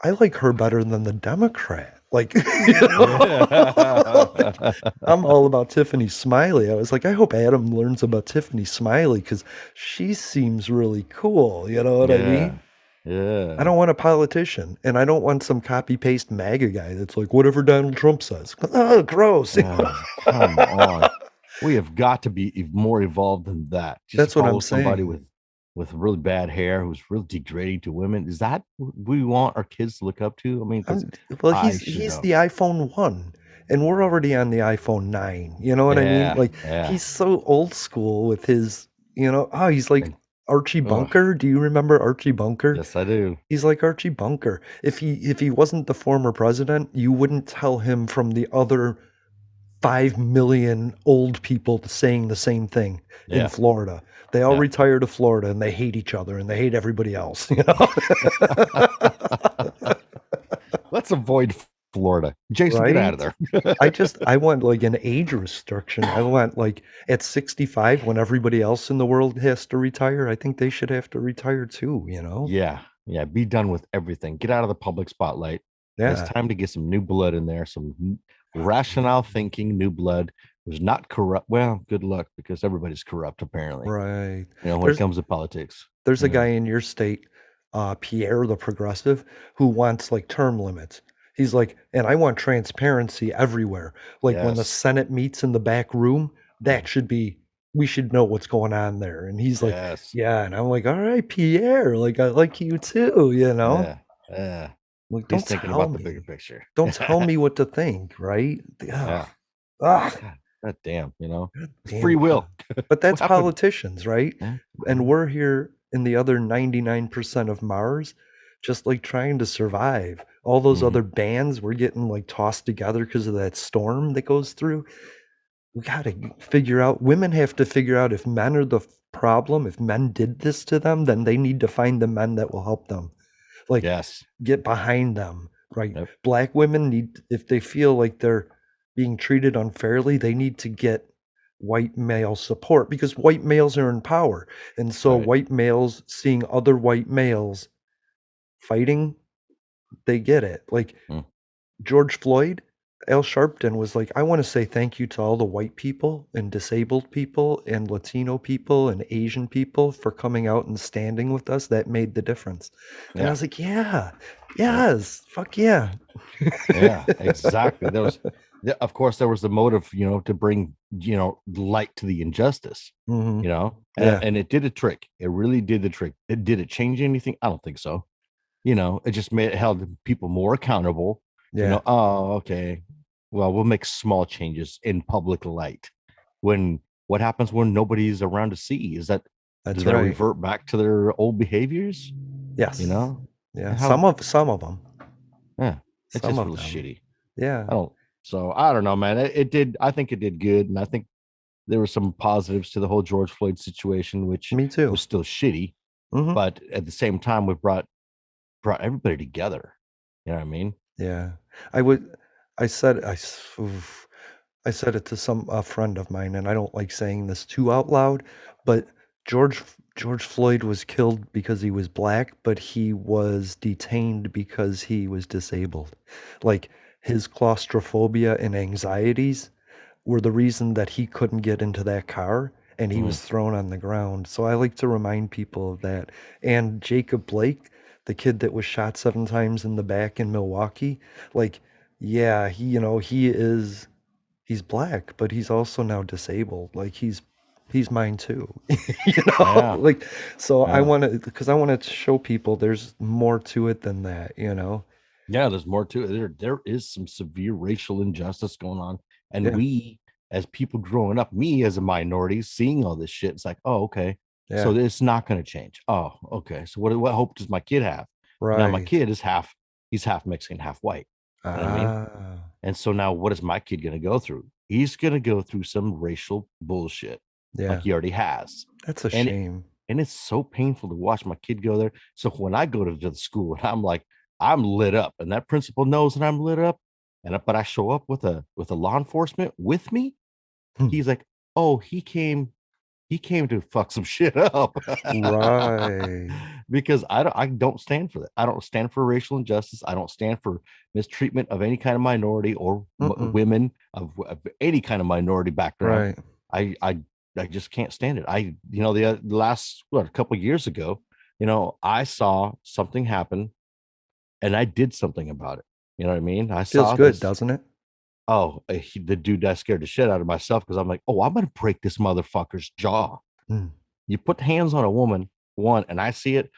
[SPEAKER 1] I like her better than the Democrat, like, you know.
[SPEAKER 2] Yeah.
[SPEAKER 1] I'm all about Tiffany Smiley. I was like, I hope Adam learns about Tiffany Smiley because she seems really cool, you know what I
[SPEAKER 2] Yeah.
[SPEAKER 1] mean? I
[SPEAKER 2] Yeah.
[SPEAKER 1] don't want a politician, and I don't want some copy paste MAGA guy that's like whatever Donald Trump says. Oh, gross.
[SPEAKER 2] Come on. We have got to be more evolved than that. Just to
[SPEAKER 1] That's what
[SPEAKER 2] follow
[SPEAKER 1] I'm
[SPEAKER 2] somebody
[SPEAKER 1] saying.
[SPEAKER 2] with really bad hair who's really degrading to women. Is that what we want our kids to look up to? I mean, because
[SPEAKER 1] Well,
[SPEAKER 2] I
[SPEAKER 1] he's
[SPEAKER 2] should
[SPEAKER 1] he's
[SPEAKER 2] know.
[SPEAKER 1] the iPhone 1, and we're already on the iPhone 9. You know what I mean?
[SPEAKER 2] Yeah.
[SPEAKER 1] Like
[SPEAKER 2] Yeah.
[SPEAKER 1] he's so old school with his, he's like
[SPEAKER 2] And
[SPEAKER 1] Archie
[SPEAKER 2] ugh,
[SPEAKER 1] Bunker. Do you remember Archie Bunker?
[SPEAKER 2] yes, I do.
[SPEAKER 1] He's like Archie Bunker. If he wasn't the former president, you wouldn't tell him from the other 5 million old people saying the same thing in
[SPEAKER 2] Yeah.
[SPEAKER 1] Florida. They all
[SPEAKER 2] Yeah.
[SPEAKER 1] retire to Florida and they hate each other and they hate everybody else, you know?
[SPEAKER 2] Let's avoid Florida. Jason, get out of
[SPEAKER 1] right?
[SPEAKER 2] there.
[SPEAKER 1] I want like an age restriction. I want like at 65 when everybody else in the world has to retire. I think they should have to retire too, you know?
[SPEAKER 2] Yeah. Yeah. Be done with everything. Get out of the public spotlight. It's
[SPEAKER 1] Yeah.
[SPEAKER 2] time to get some new blood in there, some rational thinking, new blood who's not corrupt. Well, good luck because everybody's corrupt, apparently,
[SPEAKER 1] Right.
[SPEAKER 2] when it
[SPEAKER 1] There's
[SPEAKER 2] comes to politics.
[SPEAKER 1] there's a guy in your state, Pierre the Progressive, who wants like term limits. He's like, and I want transparency everywhere. Like when the
[SPEAKER 2] Yes.
[SPEAKER 1] Senate meets in the back room, that should be, we should know what's going on there. And he's like,
[SPEAKER 2] Yes.
[SPEAKER 1] yeah. And I'm like, all right, Pierre, like I like you too, you know?
[SPEAKER 2] Yeah. Yeah.
[SPEAKER 1] Like,
[SPEAKER 2] He's thinking about the bigger picture.
[SPEAKER 1] don't tell me what to think, right?
[SPEAKER 2] Yeah.
[SPEAKER 1] Ugh.
[SPEAKER 2] God damn,
[SPEAKER 1] Damn.
[SPEAKER 2] free will.
[SPEAKER 1] But that's
[SPEAKER 2] What happened?
[SPEAKER 1] politicians, right?
[SPEAKER 2] Yeah.
[SPEAKER 1] And we're here in the other 99% of Mars, just like trying to survive. All those
[SPEAKER 2] Mhm.
[SPEAKER 1] other bands were getting like tossed together because of that storm that goes through. We got to figure out, women have to figure out if men are the problem. If men did this to them, then they need to find the men that will help them. Like,
[SPEAKER 2] Yes.
[SPEAKER 1] get behind them, right?
[SPEAKER 2] Yep.
[SPEAKER 1] Black women need, if they feel like they're being treated unfairly, they need to get white male support because white males are in power. And so
[SPEAKER 2] Right.
[SPEAKER 1] white males seeing other white males fighting, they get it. Like George Floyd, Al Sharpton was like, I want to say thank you to all the white people and disabled people and Latino people and Asian people for coming out and standing with us. That made the difference. And I was like, yes, fuck yeah.
[SPEAKER 2] Yeah, exactly. Of course, there was the motive, to bring, light to the injustice, and it did a trick. It really did the trick. Did it change anything? I don't think so. It just held people more accountable.
[SPEAKER 1] Yeah.
[SPEAKER 2] Oh, okay. Well, we'll make small changes in public light. What happens when nobody's around to see? Is that do they revert back to their old behaviors?
[SPEAKER 1] Yes. Yeah. Some of them.
[SPEAKER 2] Yeah. It's just real shitty.
[SPEAKER 1] Yeah.
[SPEAKER 2] I don't know, man. I think it did good. And I think there were some positives to the whole George Floyd situation, which
[SPEAKER 1] me too
[SPEAKER 2] was still shitty.
[SPEAKER 1] Mm-hmm.
[SPEAKER 2] But at the same time, we brought everybody together. You know what I mean?
[SPEAKER 1] Yeah. I said it to a friend of mine, and I don't like saying this too out loud, but George Floyd was killed because he was black, but he was detained because he was disabled. Like his claustrophobia and anxieties were the reason that he couldn't get into that car and he was thrown on the ground. So I like to remind people of that. And Jacob Blake, the kid that was shot 7 times in the back in Milwaukee, like, yeah, he's black, but he's also now disabled. Like he's mine too.
[SPEAKER 2] Yeah.
[SPEAKER 1] Like, so yeah. I want to show people there's more to it than that,
[SPEAKER 2] Yeah, there's more to it. There is some severe racial injustice going on. And we, as people growing up, me as a minority, seeing all this shit, it's like, oh, okay. Yeah. So it's not going to change. Oh, okay. So what hope does my kid have? Right. Now my kid is he's half Mexican, half white. You know what I mean? And so now what is my kid going to go through? He's going to go through some racial bullshit. Yeah. Like he already has.
[SPEAKER 1] That's a shame.
[SPEAKER 2] And it's so painful to watch my kid go there. So when I go to the school and I'm like, I'm lit up, and that principal knows that I'm lit up, but I show up with a law enforcement with me. He's like, oh, he came to fuck some shit up.
[SPEAKER 1] Right.
[SPEAKER 2] Because I don't stand for that. I don't stand for racial injustice. I don't stand for mistreatment of any kind of minority or women of any kind of minority background. Right. I just can't stand it. The last a couple of years ago, I saw something happen and I did something about it. You know what I mean?
[SPEAKER 1] Feels good, doesn't it?
[SPEAKER 2] Oh, the dude that scared the shit out of myself because I'm like, oh, I'm going to break this motherfucker's jaw. You put hands on a woman, and I see it,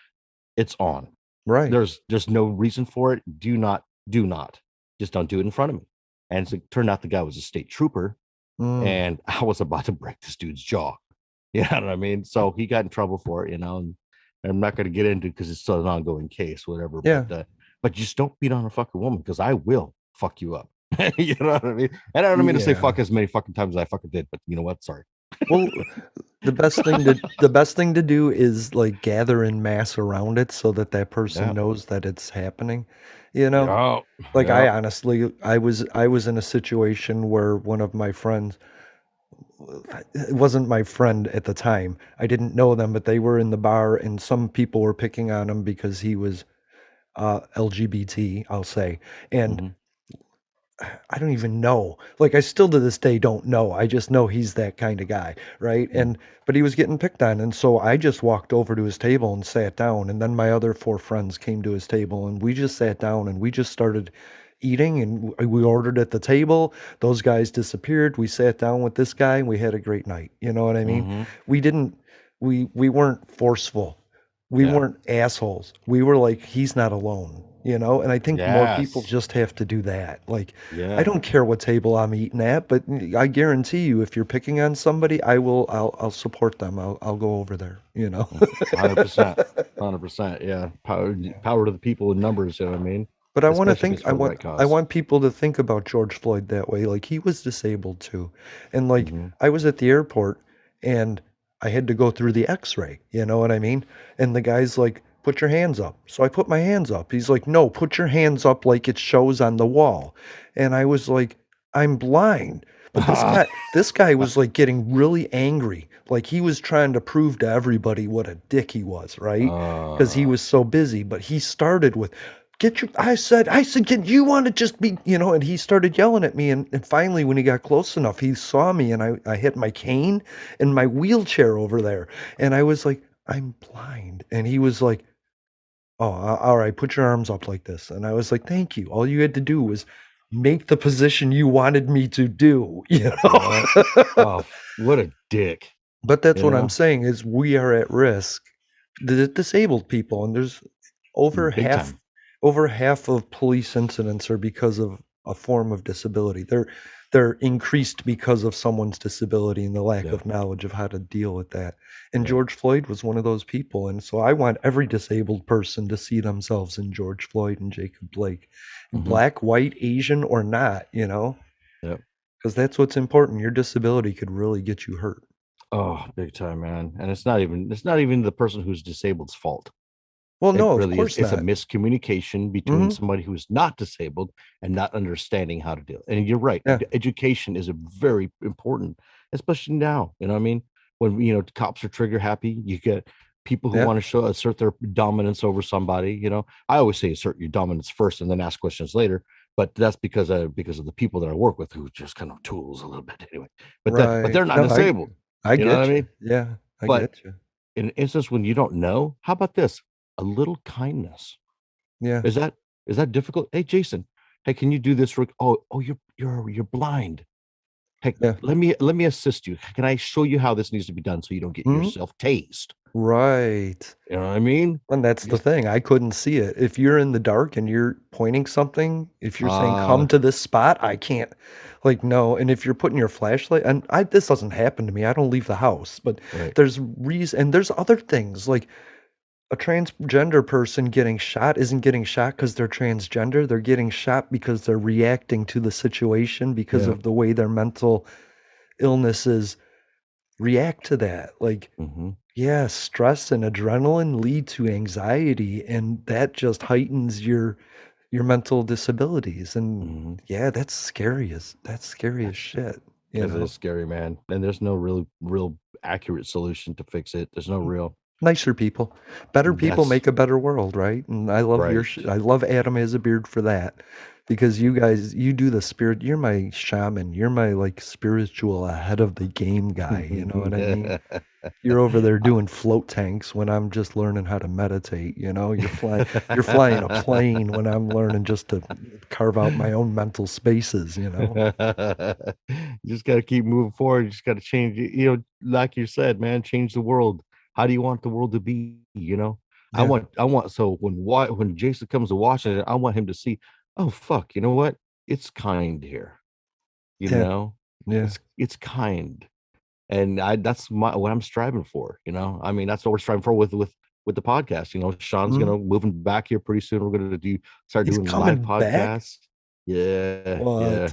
[SPEAKER 2] it's on.
[SPEAKER 1] Right.
[SPEAKER 2] There's no reason for it. Do not. Just don't do it in front of me. And it turned out the guy was a state trooper, and I was about to break this dude's jaw. You know what I mean? So he got in trouble for it, and I'm not going to get into it because it's still an ongoing case, whatever. Yeah. But just don't beat on a fucking woman because I will fuck you up. You know what I mean? And I don't mean to say fuck as many fucking times as I fucking did, but you know what? Sorry.
[SPEAKER 1] Well, the best thing to do is like gather in mass around it so that that person
[SPEAKER 2] Yeah.
[SPEAKER 1] knows that it's happening. You know,
[SPEAKER 2] Yeah.
[SPEAKER 1] like
[SPEAKER 2] Yeah.
[SPEAKER 1] I honestly, I was in a situation where one of my friends, it wasn't my friend at the time. I didn't know them, but they were in the bar, and some people were picking on him because he was LGBT, I'll say, and
[SPEAKER 2] Mm-hmm.
[SPEAKER 1] I don't even know. Like I still to this day don't know. I just know he's that kind of guy, right? And but he was getting picked on, and so I just walked over to his table and sat down, and then my other four friends came to his table, and we just sat down and we just started eating, and we ordered at the table. Those guys disappeared. We sat down with this guy and we had a great night. You know what I mean?
[SPEAKER 2] Mm-hmm.
[SPEAKER 1] We didn't we weren't forceful. We
[SPEAKER 2] Yeah.
[SPEAKER 1] weren't assholes. We were like, he's not alone, you know? And I think more people
[SPEAKER 2] Yes.
[SPEAKER 1] just have to do that. Like, I
[SPEAKER 2] Yeah.
[SPEAKER 1] don't care what table I'm eating at, but I guarantee you, if you're picking on somebody, I'll support them. I'll go over there, you know?
[SPEAKER 2] 100%. 100%. Yeah. Power to the people in numbers, you know what I mean?
[SPEAKER 1] But I want to
[SPEAKER 2] Especially if
[SPEAKER 1] think
[SPEAKER 2] it's for the right
[SPEAKER 1] I
[SPEAKER 2] cause.
[SPEAKER 1] want people to think about George Floyd that way. Like he was disabled too. And like
[SPEAKER 2] Mm-hmm.
[SPEAKER 1] I was at the airport and I had to go through the x-ray, you know what I mean? And the guy's like, "Put your hands up." So I put my hands up. He's like, "No, put your hands up like it shows on the wall." And I was like, "I'm blind." But this guy was like getting really angry. Like he was trying to prove to everybody what a dick he was, right? Because he
[SPEAKER 2] uh,
[SPEAKER 1] was so busy. But he started with, get your, I said, can you want to just be, you know, and he started yelling at me. And finally, when he got close enough, he saw me and I hit my cane and my wheelchair over there. And I was like, I'm blind. And he was like, oh, all right, put your arms up like this. And I was like, thank you. All you had to do was make the position you wanted me to do, you
[SPEAKER 2] yeah.
[SPEAKER 1] know?
[SPEAKER 2] Oh, what a dick.
[SPEAKER 1] But that's
[SPEAKER 2] You
[SPEAKER 1] what I'm
[SPEAKER 2] know?
[SPEAKER 1] saying is we are at risk. The disabled people, and there's over
[SPEAKER 2] Big
[SPEAKER 1] half
[SPEAKER 2] time.
[SPEAKER 1] over half of police incidents are because of a form of disability. They're increased because of someone's disability and the lack
[SPEAKER 2] Yeah.
[SPEAKER 1] of knowledge of how to deal with that. And
[SPEAKER 2] Yeah.
[SPEAKER 1] George Floyd was one of those people. And so I want every disabled person to see themselves in George Floyd and Jacob Blake,
[SPEAKER 2] Mm-hmm.
[SPEAKER 1] black, white, Asian, or not, you know,
[SPEAKER 2] Yeah.
[SPEAKER 1] because that's what's important. Your disability could really get you hurt.
[SPEAKER 2] Oh, big time, man. And it's not even the person who's disabled's fault.
[SPEAKER 1] Well,
[SPEAKER 2] It
[SPEAKER 1] no, of
[SPEAKER 2] really is.
[SPEAKER 1] course
[SPEAKER 2] It's a
[SPEAKER 1] not.
[SPEAKER 2] miscommunication between
[SPEAKER 1] Hmm.
[SPEAKER 2] somebody who's not disabled and not understanding how to deal. And you're right.
[SPEAKER 1] Yeah.
[SPEAKER 2] Education is a very important, especially now. You know what I mean? When cops are trigger happy, you get people who
[SPEAKER 1] Yeah.
[SPEAKER 2] want to assert their dominance over somebody. I always say assert your dominance first and then ask questions later. But that's because of the people that I work with who just kind of tools a little bit anyway. But
[SPEAKER 1] Right.
[SPEAKER 2] they're not
[SPEAKER 1] No,
[SPEAKER 2] disabled.
[SPEAKER 1] I
[SPEAKER 2] You know what I
[SPEAKER 1] get you.
[SPEAKER 2] mean?
[SPEAKER 1] Yeah, I
[SPEAKER 2] But
[SPEAKER 1] get you.
[SPEAKER 2] in an instance when you don't know, how about this? A little kindness.
[SPEAKER 1] Yeah.
[SPEAKER 2] Is that difficult? Hey, Jason. Hey, can you do this? Oh, you're blind. Hey,
[SPEAKER 1] Yeah.
[SPEAKER 2] let me assist you. Can I show you how this needs to be done so you don't get
[SPEAKER 1] Mhm.
[SPEAKER 2] yourself tased?
[SPEAKER 1] Right.
[SPEAKER 2] You know what I mean?
[SPEAKER 1] And that's the
[SPEAKER 2] Just
[SPEAKER 1] thing. I couldn't see it. If you're in the dark and you're pointing something, if you're saying
[SPEAKER 2] uh
[SPEAKER 1] come to this spot, I can't, like, no. And if you're putting your flashlight, and this doesn't happen to me. I don't leave the house, but
[SPEAKER 2] right.
[SPEAKER 1] there's reason and there's other things like a transgender person getting shot isn't getting shot because they're transgender. They're getting shot because they're reacting to the situation because
[SPEAKER 2] Yeah.
[SPEAKER 1] of the way their mental illnesses react to that. Like,
[SPEAKER 2] Mm-hmm.
[SPEAKER 1] yeah, stress and adrenaline lead to anxiety, and that just heightens your mental disabilities. And
[SPEAKER 2] Mm-hmm.
[SPEAKER 1] yeah, that's scary as
[SPEAKER 2] That's
[SPEAKER 1] shit, you
[SPEAKER 2] Because it
[SPEAKER 1] know.
[SPEAKER 2] is scary, man. And there's no real accurate solution to fix it. There's no real.
[SPEAKER 1] Nicer people, better people
[SPEAKER 2] That's
[SPEAKER 1] make a better world, right? And I love
[SPEAKER 2] right.
[SPEAKER 1] I love Adam has a beard for that, because you guys, you do the spirit. You're my shaman. You're my like spiritual ahead of the game guy. You know what I mean? You're over there doing float tanks when I'm just learning how to meditate, you know? You're flying a plane when I'm learning just to carve out my own mental spaces, you know?
[SPEAKER 2] You just got to keep moving forward. You just got to change, like you said, man, change the world. How do you want the world to be?
[SPEAKER 1] Yeah.
[SPEAKER 2] I want, so when Jason comes to Washington, I want him to see, oh, fuck, you know what? It's kind here, you
[SPEAKER 1] Yeah.
[SPEAKER 2] know,
[SPEAKER 1] Yeah.
[SPEAKER 2] it's kind. And that's what I'm striving for, I mean, that's what we're striving for with the podcast. Sean's
[SPEAKER 1] Mhm.
[SPEAKER 2] moving back here pretty soon. We're gonna start
[SPEAKER 1] He's
[SPEAKER 2] doing live
[SPEAKER 1] coming back?
[SPEAKER 2] podcasts. Yeah, yeah.
[SPEAKER 1] What?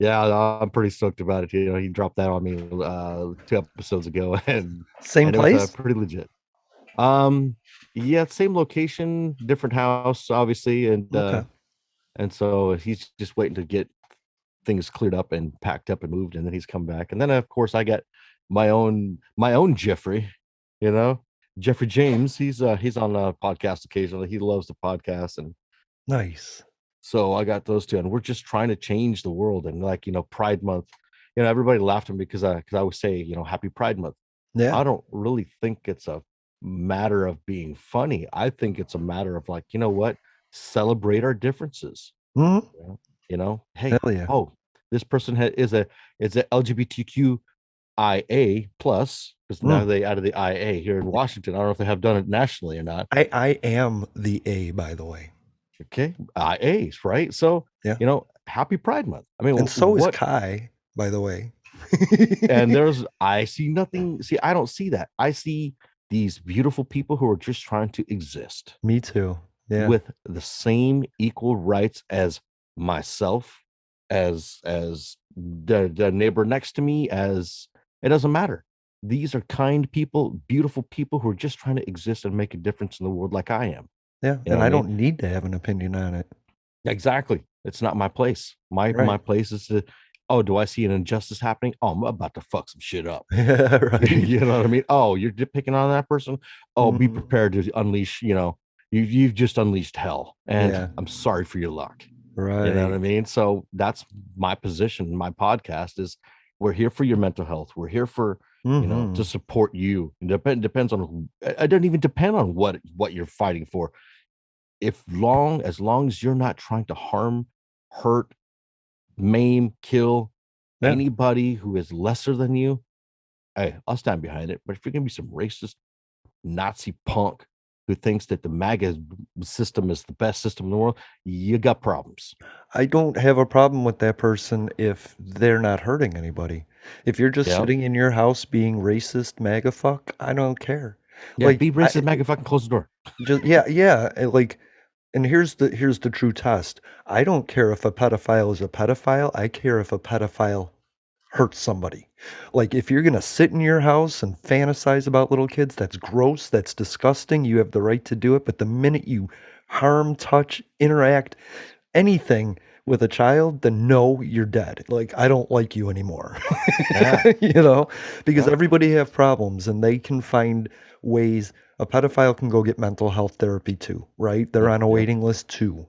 [SPEAKER 2] Yeah, I'm pretty stoked about it. He dropped that on me 2 episodes ago,
[SPEAKER 1] Same
[SPEAKER 2] and it was
[SPEAKER 1] place?
[SPEAKER 2] pretty legit. Um, yeah, same location, different house, obviously,
[SPEAKER 1] Okay.
[SPEAKER 2] and so he's just waiting to get things cleared up and packed up and moved, and then he's come back. And then of course I got my own Jeffrey, you know, Jeffrey James. He's on a podcast occasionally. He loves the podcast, and
[SPEAKER 1] Nice.
[SPEAKER 2] so I got those two, and we're just trying to change the world. And like, Pride Month, everybody laughed at me because I would say, Happy Pride Month.
[SPEAKER 1] Yeah.
[SPEAKER 2] I don't really think it's a matter of being funny. I think it's a matter of like, you know what? Celebrate our differences.
[SPEAKER 1] Hmm.
[SPEAKER 2] Hey,
[SPEAKER 1] Hell yeah.
[SPEAKER 2] oh, this person is a LGBTQIA plus, because now they added the IA here in Washington. I don't know if they have done it nationally or not.
[SPEAKER 1] I am the A, by the way.
[SPEAKER 2] Okay, IAs, right? So
[SPEAKER 1] Yeah.
[SPEAKER 2] Happy Pride Month. I mean,
[SPEAKER 1] And so is
[SPEAKER 2] what?
[SPEAKER 1] Kai, by the way.
[SPEAKER 2] And I see nothing. See, I don't see that. I see these beautiful people who are just trying to exist.
[SPEAKER 1] Me too. Yeah.
[SPEAKER 2] With the same equal rights as myself, as the neighbor next to me, as it doesn't matter. These are kind people, beautiful people who are just trying to exist and make a difference in the world like I am.
[SPEAKER 1] Yeah. And I don't need to have an opinion on it.
[SPEAKER 2] Exactly. It's not my place. My place is to, oh, do I see an injustice happening? Oh, I'm about to fuck some shit up.
[SPEAKER 1] Right.
[SPEAKER 2] You know what I mean? Oh, you're picking on that person? Oh, be prepared to unleash, you've just unleashed hell. And I'm sorry for your luck.
[SPEAKER 1] Right.
[SPEAKER 2] You know what I mean? So that's my position. My podcast is, we're here for your mental health. We're here for, to support you. It depends on, it doesn't even depend on what you're fighting for. As long as you're not trying to harm, hurt, maim, kill anybody who is lesser than you, hey, I'll stand behind it. But if you're gonna be some racist Nazi punk who thinks that the MAGA system is the best system in the world, you got problems.
[SPEAKER 1] I don't have a problem with that person if they're not hurting anybody. If you're just sitting in your house being racist, MAGA fuck, I don't care.
[SPEAKER 2] Yeah, like, be racist, MAGA fuck, and close the door.
[SPEAKER 1] Just yeah. Like, and here's the true test. I don't care if a pedophile is a pedophile. I care if a pedophile hurts somebody. Like, if you're gonna sit in your house and fantasize about little kids, that's gross, that's disgusting. You have the right to do it. But the minute you harm, touch, interact, anything with a child, then no, you're dead. Like, I don't like you anymore. Because everybody have problems and they can find ways. A pedophile can go get mental health therapy too, right? They're on a waiting list too.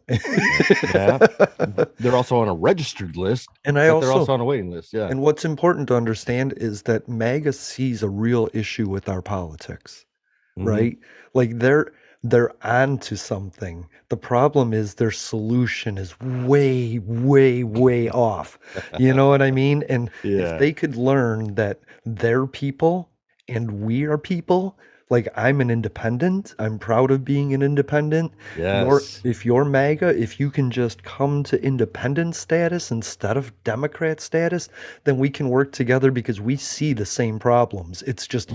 [SPEAKER 2] They're also on a registered list,
[SPEAKER 1] and
[SPEAKER 2] they're also on a waiting list. Yeah.
[SPEAKER 1] And what's important to understand is that MAGA sees a real issue with our politics, right? Like, they're onto something. The problem is their solution is way, way, way off. You know what I mean? And if they could learn that they're people and we are people, like, I'm an independent. I'm proud of being an independent.
[SPEAKER 2] Yes.
[SPEAKER 1] If you're MAGA, if you can just come to independent status instead of Democrat status, then we can work together because we see the same problems. It's just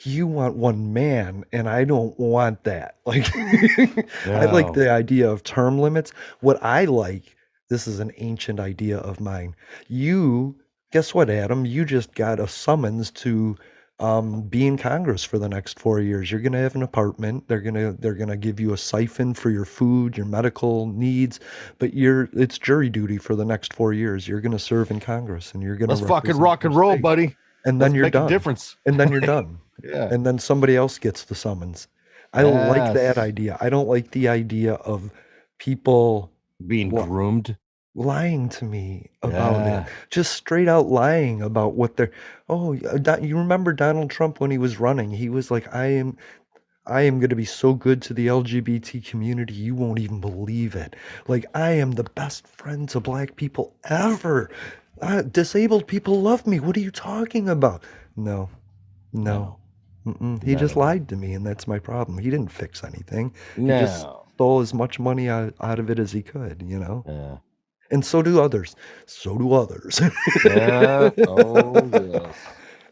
[SPEAKER 1] you want one man, and I don't want that. Like, I like the idea of term limits. What I like, this is an ancient idea of mine. Guess what, Adam? You just got a summons to be in Congress for the next 4 years. You're gonna have an apartment. They're gonna give you a siphon for your food, your medical needs, but it's jury duty for the next 4 years. You're gonna serve in Congress, and you're gonna
[SPEAKER 2] fucking rock and roll, buddy.
[SPEAKER 1] And then you're done.
[SPEAKER 2] A difference.
[SPEAKER 1] And then you're done. And then somebody else gets the summons. I don't like that idea. I don't like the idea of people
[SPEAKER 2] being groomed,
[SPEAKER 1] lying to me about it, just straight out lying about what they're. Oh, you remember Donald Trump when he was running? He was like, I am going to be so good to the LGBT community, you won't even believe it. Like, I am the best friend to black people ever. Disabled people love me. What are you talking about? No. He just lied to me, and that's my problem. He didn't fix anything. He just stole as much money out of it as he could, And so do others.
[SPEAKER 2] Yeah. Oh, yes.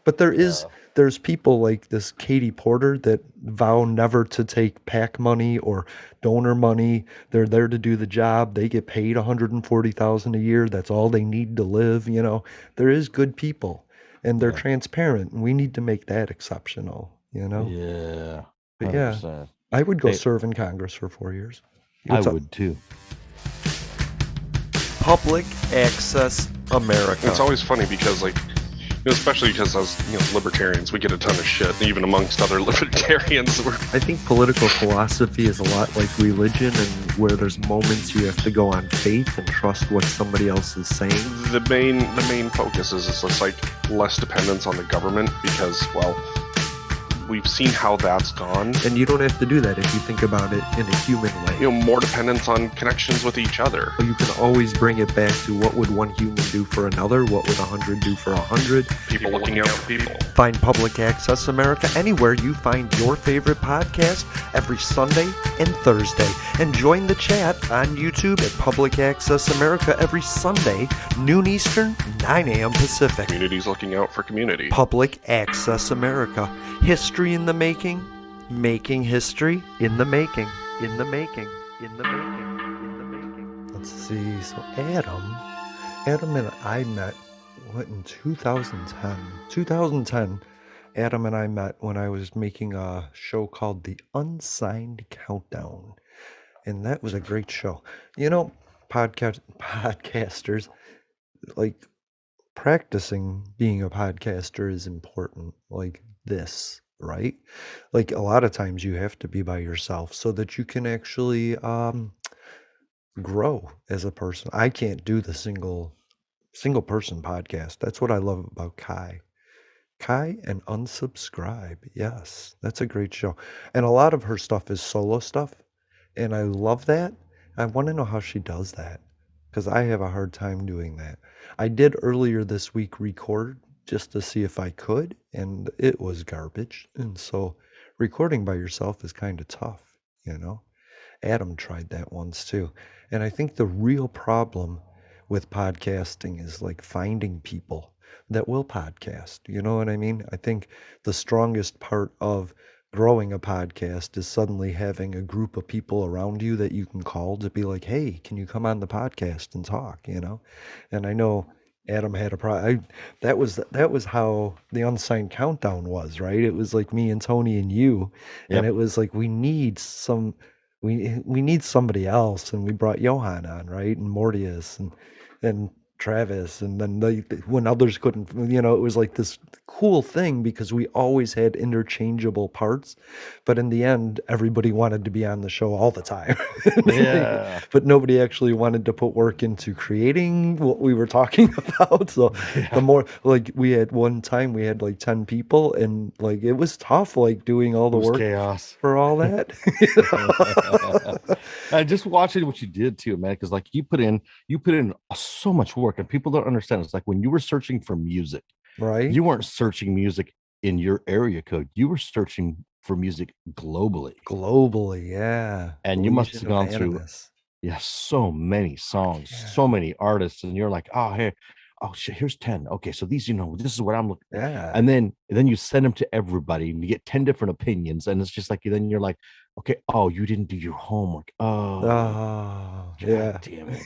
[SPEAKER 1] But there is there's people like this Katie Porter that vow never to take PAC money or donor money. They're there to do the job. They get paid $140,000 a year. That's all they need to live. There is good people, and they're transparent. And we need to make that exceptional.
[SPEAKER 2] Yeah.
[SPEAKER 1] But
[SPEAKER 2] 100%.
[SPEAKER 1] yeah, I would go serve in Congress for 4 years.
[SPEAKER 2] I would too.
[SPEAKER 1] Public Access America.
[SPEAKER 6] It's always funny because, especially because as libertarians, we get a ton of shit, even amongst other libertarians.
[SPEAKER 1] I think political philosophy is a lot like religion, and where there's moments you have to go on faith and trust what somebody else is saying.
[SPEAKER 6] The main focus is less dependence on the government because, we've seen how that's gone.
[SPEAKER 1] And you don't have to do that if you think about it in a human way.
[SPEAKER 6] More dependence on connections with each other.
[SPEAKER 1] You can always bring it back to what would one human do for another? What would 100 do for 100?
[SPEAKER 6] People looking out for people.
[SPEAKER 1] Find Public Access America anywhere you find your favorite podcast every Sunday and Thursday. And join the chat on YouTube at Public Access America every Sunday, noon Eastern, 9 a.m. Pacific.
[SPEAKER 6] Communities looking out for community.
[SPEAKER 1] Public Access America. History in the making, making history in the making, in the making, in the making, in the making. Let's see. So Adam and I met, in 2010? 2010, Adam and I met when I was making a show called The Unsigned Countdown. And that was a great show. Podcasters, practicing being a podcaster is important. This, right? A lot of times you have to be by yourself so that you can actually grow as a person. I can't do the single person podcast. That's what I love about Kai and Unsubscribe. Yes, that's a great show. And a lot of her stuff is solo stuff, and I love that. I want to know how she does that, because I have a hard time doing that. I did earlier this week record just to see if I could, and it was garbage. And so recording by yourself is kind of tough, Adam tried that once too. And I think the real problem with podcasting is finding people that will podcast. You know what I mean? I think the strongest part of growing a podcast is suddenly having a group of people around you that you can call to be like, hey, can you come on the podcast and talk, And I know Adam had a problem. That was how the Unsigned Countdown was, right? It was me and Tony and you, and it was we need somebody else, and we brought Johan on, right, and Mortius and Travis, and then when others couldn't, it was this cool thing because we always had interchangeable parts, but in the end, everybody wanted to be on the show all the time.
[SPEAKER 2] Yeah.
[SPEAKER 1] But nobody actually wanted to put work into creating what we were talking about. So the more we had one time we had 10 people, and it was tough doing all the work
[SPEAKER 2] chaos
[SPEAKER 1] for all that.
[SPEAKER 2] And just watching what you did too, man, because you put in so much work, and people don't understand. It's when you were searching for music,
[SPEAKER 1] right?
[SPEAKER 2] You weren't searching music in your area code. You were searching for music globally,
[SPEAKER 1] yeah.
[SPEAKER 2] And you must have gone through so many songs, so many artists, and you're oh, hey, oh shit, here's 10. Okay, so these, this is what I'm looking at.
[SPEAKER 1] Yeah.
[SPEAKER 2] And then you send them to everybody, and you get 10 different opinions, and it's just then you're okay, oh, you didn't do your homework. Oh
[SPEAKER 1] yeah,
[SPEAKER 2] damn it.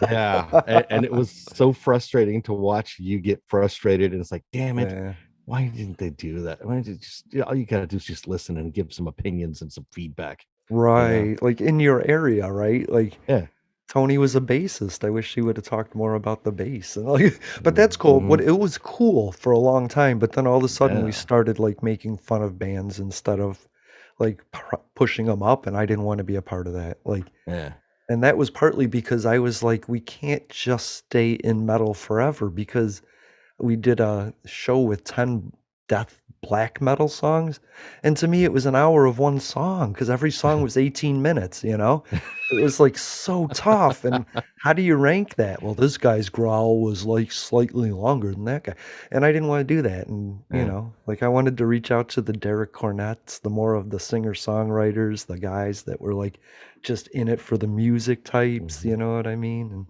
[SPEAKER 2] Yeah. And it was so frustrating to watch you get frustrated, and it's damn it, why didn't they do that? Why did all you gotta do is just listen and give some opinions and some feedback,
[SPEAKER 1] right? In your area, right?
[SPEAKER 2] Yeah,
[SPEAKER 1] Tony was a bassist. I wish he would have talked more about the bass. But that's cool. What it was cool for a long time, but then all of a sudden we started making fun of bands instead of pushing them up, and I didn't want to be a part of that. And that was partly because I was we can't just stay in metal forever, because we did a show with 10 death black metal songs, and to me it was an hour of one song because every song was 18 minutes. It was so tough. And how do you rank that? Well, this guy's growl was slightly longer than that guy, and I didn't want to do that. And I wanted to reach out to the Derek Cornettes, the more of the singer songwriters, the guys that were just in it for the music types. You know what I mean? And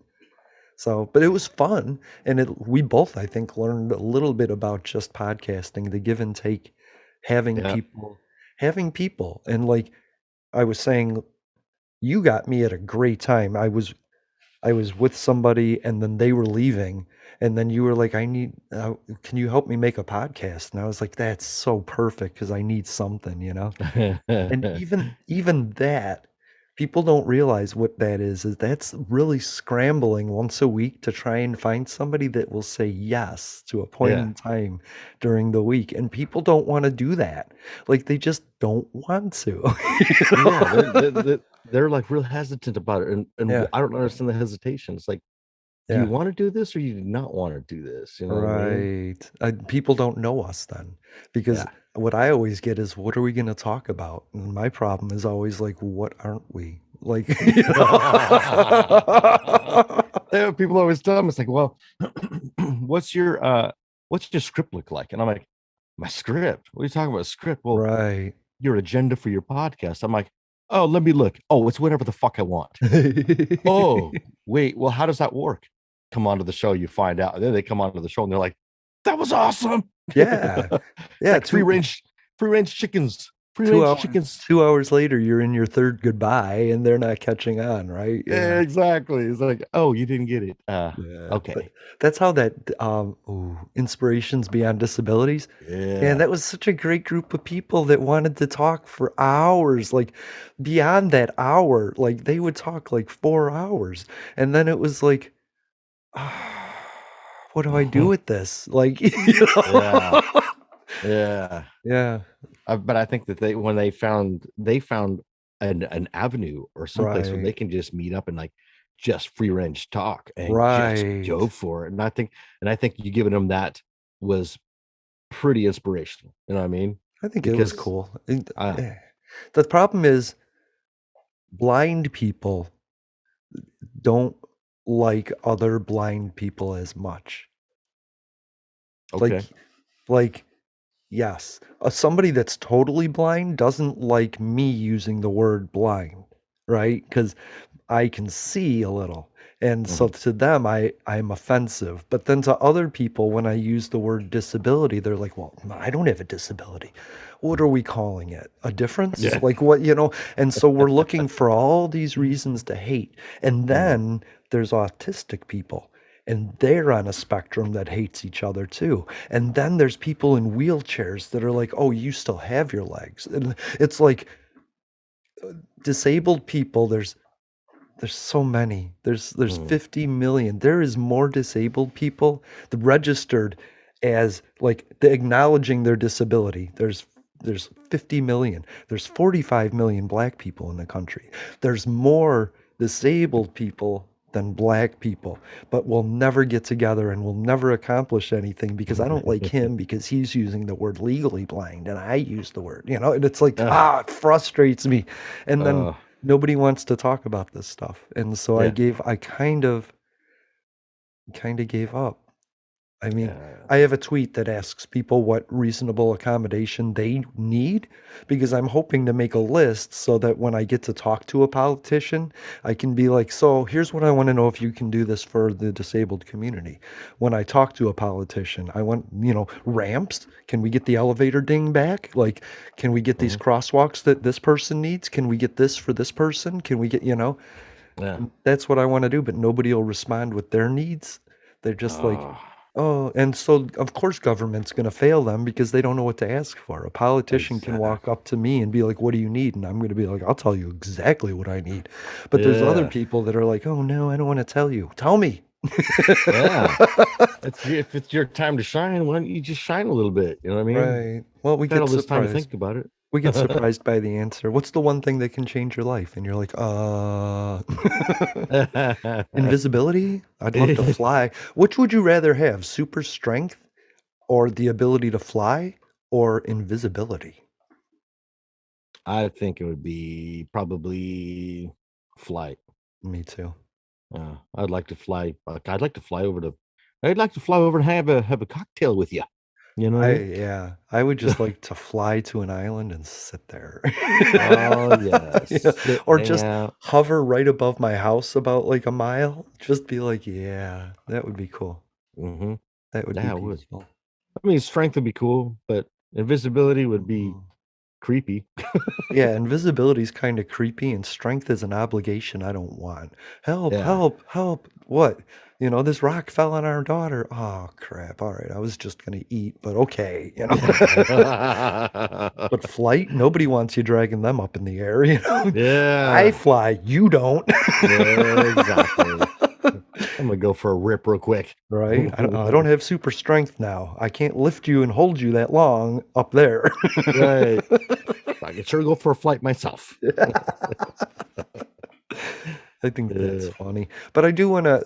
[SPEAKER 1] So, but it was fun, and we both, I think, learned a little bit about just podcasting, the give and take, having
[SPEAKER 2] Yeah.
[SPEAKER 1] people, and like I was saying, you got me at a great time. I was with somebody, and then they were leaving, and then you were like, can you help me make a podcast? And I was like, that's so perfect because I need something, you know? And even that, people don't realize what that is that's really scrambling once a week to try and find somebody that will say yes to a point
[SPEAKER 2] Yeah.
[SPEAKER 1] in time during the week. And people don't want to do that. Like they just don't want to. You know?
[SPEAKER 2] Yeah, they're like real hesitant about it, and
[SPEAKER 1] Yeah.
[SPEAKER 2] I don't understand the hesitation. It's like, do you
[SPEAKER 1] Yeah.
[SPEAKER 2] want to do this or you do not want to do this? You know what I mean?
[SPEAKER 1] Right. People don't know us then because
[SPEAKER 2] Yeah.
[SPEAKER 1] what I always get is, what are we going to talk about? And my problem is always like, what aren't we? Like, you know?
[SPEAKER 2] Yeah, people always tell me, it's like, well, what's your script look like? And I'm like, my script? What are you talking about? Script? Well,
[SPEAKER 1] Right.
[SPEAKER 2] your agenda for your podcast. I'm like, oh, let me look. Oh, it's whatever the fuck I want. Oh, wait, well, how does that work? Come onto the show, you find out. And then they come onto the show and they're like, that was awesome.
[SPEAKER 1] Yeah.
[SPEAKER 2] It's
[SPEAKER 1] Yeah.
[SPEAKER 2] like free range chickens. Free
[SPEAKER 1] Two
[SPEAKER 2] range
[SPEAKER 1] hours,
[SPEAKER 2] chickens.
[SPEAKER 1] 2 hours later, you're in your third goodbye and they're not catching on, right? Yeah.
[SPEAKER 2] Exactly. It's like, oh, you didn't get it.
[SPEAKER 1] Yeah.
[SPEAKER 2] Okay.
[SPEAKER 1] But that's how that Inspirations Beyond Disabilities.
[SPEAKER 2] Yeah.
[SPEAKER 1] And that was such a great group of people that wanted to talk for hours, like beyond that hour, like they would talk like 4 hours. And then it was like, what do I do with this? Like, you know?
[SPEAKER 2] Yeah.
[SPEAKER 1] Yeah.
[SPEAKER 2] But I think that when they found an avenue or someplace where they
[SPEAKER 1] Right.
[SPEAKER 2] can just meet up and like just free range talk and just
[SPEAKER 1] Right.
[SPEAKER 2] go for it. And I think you giving them that was pretty inspirational. You know what I mean?
[SPEAKER 1] I think it was
[SPEAKER 2] Because
[SPEAKER 1] cool. The problem is blind people don't like other blind people as much.
[SPEAKER 2] okay.
[SPEAKER 1] Like yes, somebody that's totally blind doesn't like me using the word blind, right? Because I can see a little. And so to them, I'm offensive. But then to other people, when I use the word disability, they're like, well, I don't have a disability. What are we calling it? A difference?
[SPEAKER 2] Yeah.
[SPEAKER 1] Like what, you know? And so we're looking for all these reasons to hate. And then there's autistic people. And they're on a spectrum that hates each other too. And then there's people in wheelchairs that are like, oh, you still have your legs. And it's like disabled people, there's so many. There's 50 million. There is more disabled people registered as like acknowledging their disability. There's 50 million. There's 45 million black people in the country. There's more disabled people than black people, but we'll never get together and we'll never accomplish anything because I don't like him because he's using the word legally blind and I use the word, you know, and it's like, it frustrates me. And then nobody wants to talk about this stuff. And so I kind of gave up. I mean, I have a tweet that asks people what reasonable accommodation they need because I'm hoping to make a list so that when I get to talk to a politician, I can be like, so here's what I want to know if you can do this for the disabled community. When I talk to a politician, I want, you know, ramps. Can we get the elevator ding back? Like, can we get these crosswalks that this person needs? Can we get this for this person? Can we get, you know?
[SPEAKER 2] Yeah.
[SPEAKER 1] That's what I want to do, but nobody will respond with their needs. They're just like, oh, and so of course government's going to fail them because they don't know what to ask for. A politician can walk up to me and be like, what do you need? And I'm going to be like, I'll tell you exactly what I need. But there's other people that are like, oh no, I don't want to tell you. Tell me.
[SPEAKER 2] Yeah. If it's your time to shine, why don't you just shine a little bit? You know what I mean?
[SPEAKER 1] Right. Well, we get
[SPEAKER 2] all this time to
[SPEAKER 1] surprised.
[SPEAKER 2] think about it.
[SPEAKER 1] We get surprised by the answer. What's the one thing that can change your life? And you're like, invisibility? I'd love to fly. Which would you rather have, super strength or the ability to fly or invisibility?
[SPEAKER 2] I think it would be probably flight.
[SPEAKER 1] Me too.
[SPEAKER 2] I'd like to fly. I'd like to fly over and have a cocktail with you. You know?
[SPEAKER 1] I would just like to fly to an island and sit there.
[SPEAKER 2] Oh, yes.
[SPEAKER 1] Or just hover right above my house about like a mile. Just be like, yeah, that would be cool.
[SPEAKER 2] Mm-hmm.
[SPEAKER 1] That would be beautiful.
[SPEAKER 2] I mean, strength would be cool, but invisibility would be creepy.
[SPEAKER 1] Yeah, invisibility is kind of creepy, and strength is an obligation I don't want. Help, help, help. What? This rock fell on our daughter. Oh, crap. All right, I was just going to eat, but okay, But flight, nobody wants you dragging them up in the air,
[SPEAKER 2] Yeah.
[SPEAKER 1] I fly, you don't.
[SPEAKER 2] Yeah, exactly. I'm going to go for a rip real quick.
[SPEAKER 1] Right? I don't have super strength now. I can't lift you and hold you that long up there.
[SPEAKER 2] Right. I can sure go for a flight myself.
[SPEAKER 1] I think that's funny. But I do want to,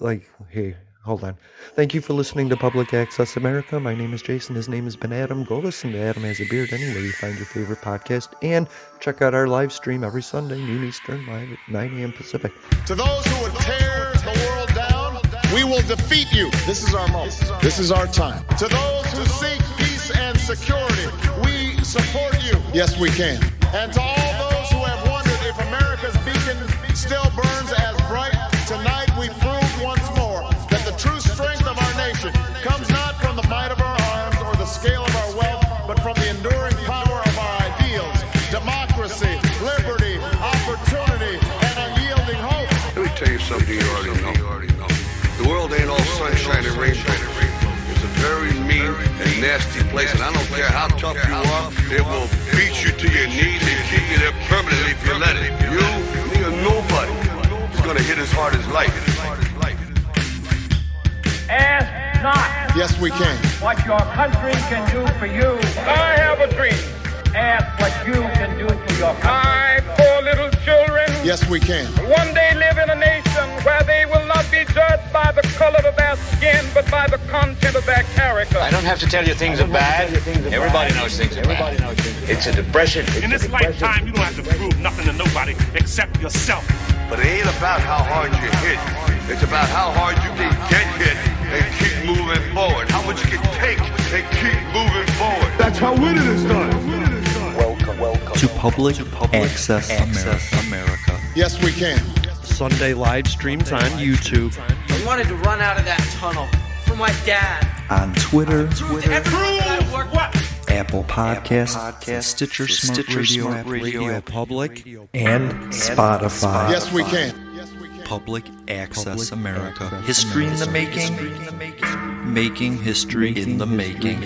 [SPEAKER 1] hey, hold on. Thank you for listening to Public Access America. My name is Jason. His name has been Adam. Go listen to Adam Has a Beard anywhere you find your favorite podcast. And check out our live stream every Sunday, noon Eastern, live at 9 a.m. Pacific.
[SPEAKER 5] To those who would tear the world down, we will defeat you. This is our moment. This is our time. To those who seek peace and security, we support you. Yes, we can. And to all those who have wondered if America's beacon still burns as bright, tonight we prove once more that the true strength of our nation comes not from the might of our arms or the scale of our wealth, but from the enduring power of our ideals, democracy, liberty, opportunity, and unyielding hope.
[SPEAKER 7] Let me tell you something you already know. The world ain't all sunshine and rainbow. It's a very mean and nasty place, and I don't care how tough you are, it will beat you to your knees and keep you there permanently if you let it. You, me, or nobody is gonna hit as hard as life.
[SPEAKER 8] Ask not.
[SPEAKER 5] Yes, we can.
[SPEAKER 8] What your country can do for you.
[SPEAKER 5] I have a dream.
[SPEAKER 8] Ask what you can do for your country.
[SPEAKER 5] My poor little children.
[SPEAKER 9] Yes, we can.
[SPEAKER 5] One day live in a nation where they will not be judged by the color of their skin, but by the content of their character.
[SPEAKER 10] I don't have to tell you things are bad. Everybody knows things are bad. It's a depression.
[SPEAKER 11] In this lifetime, you don't have to prove nothing to nobody except yourself.
[SPEAKER 7] But it ain't about how hard you hit. It's about how hard you can get hit and keep moving forward. How much you can take and keep moving forward.
[SPEAKER 12] That's how winning is done.
[SPEAKER 1] Welcome to Public Access America.
[SPEAKER 9] Yes, we can.
[SPEAKER 1] Sunday live streams on YouTube.
[SPEAKER 13] I wanted to run out of that tunnel for my dad.
[SPEAKER 1] On Twitter.
[SPEAKER 11] What?
[SPEAKER 1] Apple Podcasts, Stitcher Smart Radio Public, and Spotify.
[SPEAKER 9] Yes, we can.
[SPEAKER 1] Public Access America. History in the making. Making history in the making.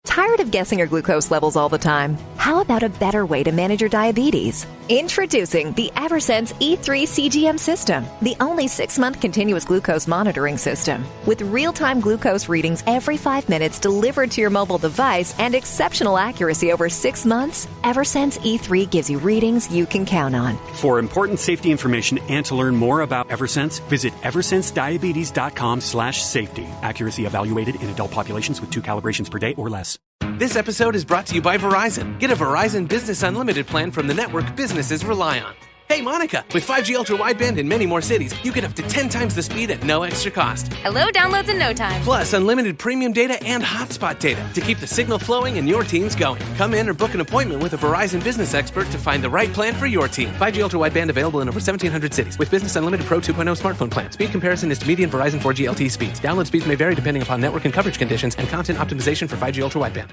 [SPEAKER 14] Tired of guessing your glucose levels all the time? How about a better way to manage your diabetes? Introducing the Eversense E3 CGM system, the only 6-month continuous glucose monitoring system. With real-time glucose readings every 5 minutes delivered to your mobile device and exceptional accuracy over 6 months, Eversense E3 gives you readings you can count on.
[SPEAKER 15] For important safety information and to learn more about Eversense, visit eversensediabetes.com/safety. Accuracy evaluated in adult populations with 2 calibrations per day or less.
[SPEAKER 16] This episode is brought to you by Verizon. Get a Verizon Business Unlimited plan from the network businesses rely on. Hey, Monica, with 5G Ultra Wideband in many more cities, you get up to 10 times the speed at no extra cost.
[SPEAKER 17] Hello, downloads in no time.
[SPEAKER 16] Plus, unlimited premium data and hotspot data to keep the signal flowing and your teams going. Come in or book an appointment with a Verizon business expert to find the right plan for your team. 5G Ultra Wideband available in over 1,700 cities with Business Unlimited Pro 2.0 smartphone plan. Speed comparison is to median Verizon 4G LTE speeds. Download speeds may vary depending upon network and coverage conditions and content optimization for 5G Ultra Wideband.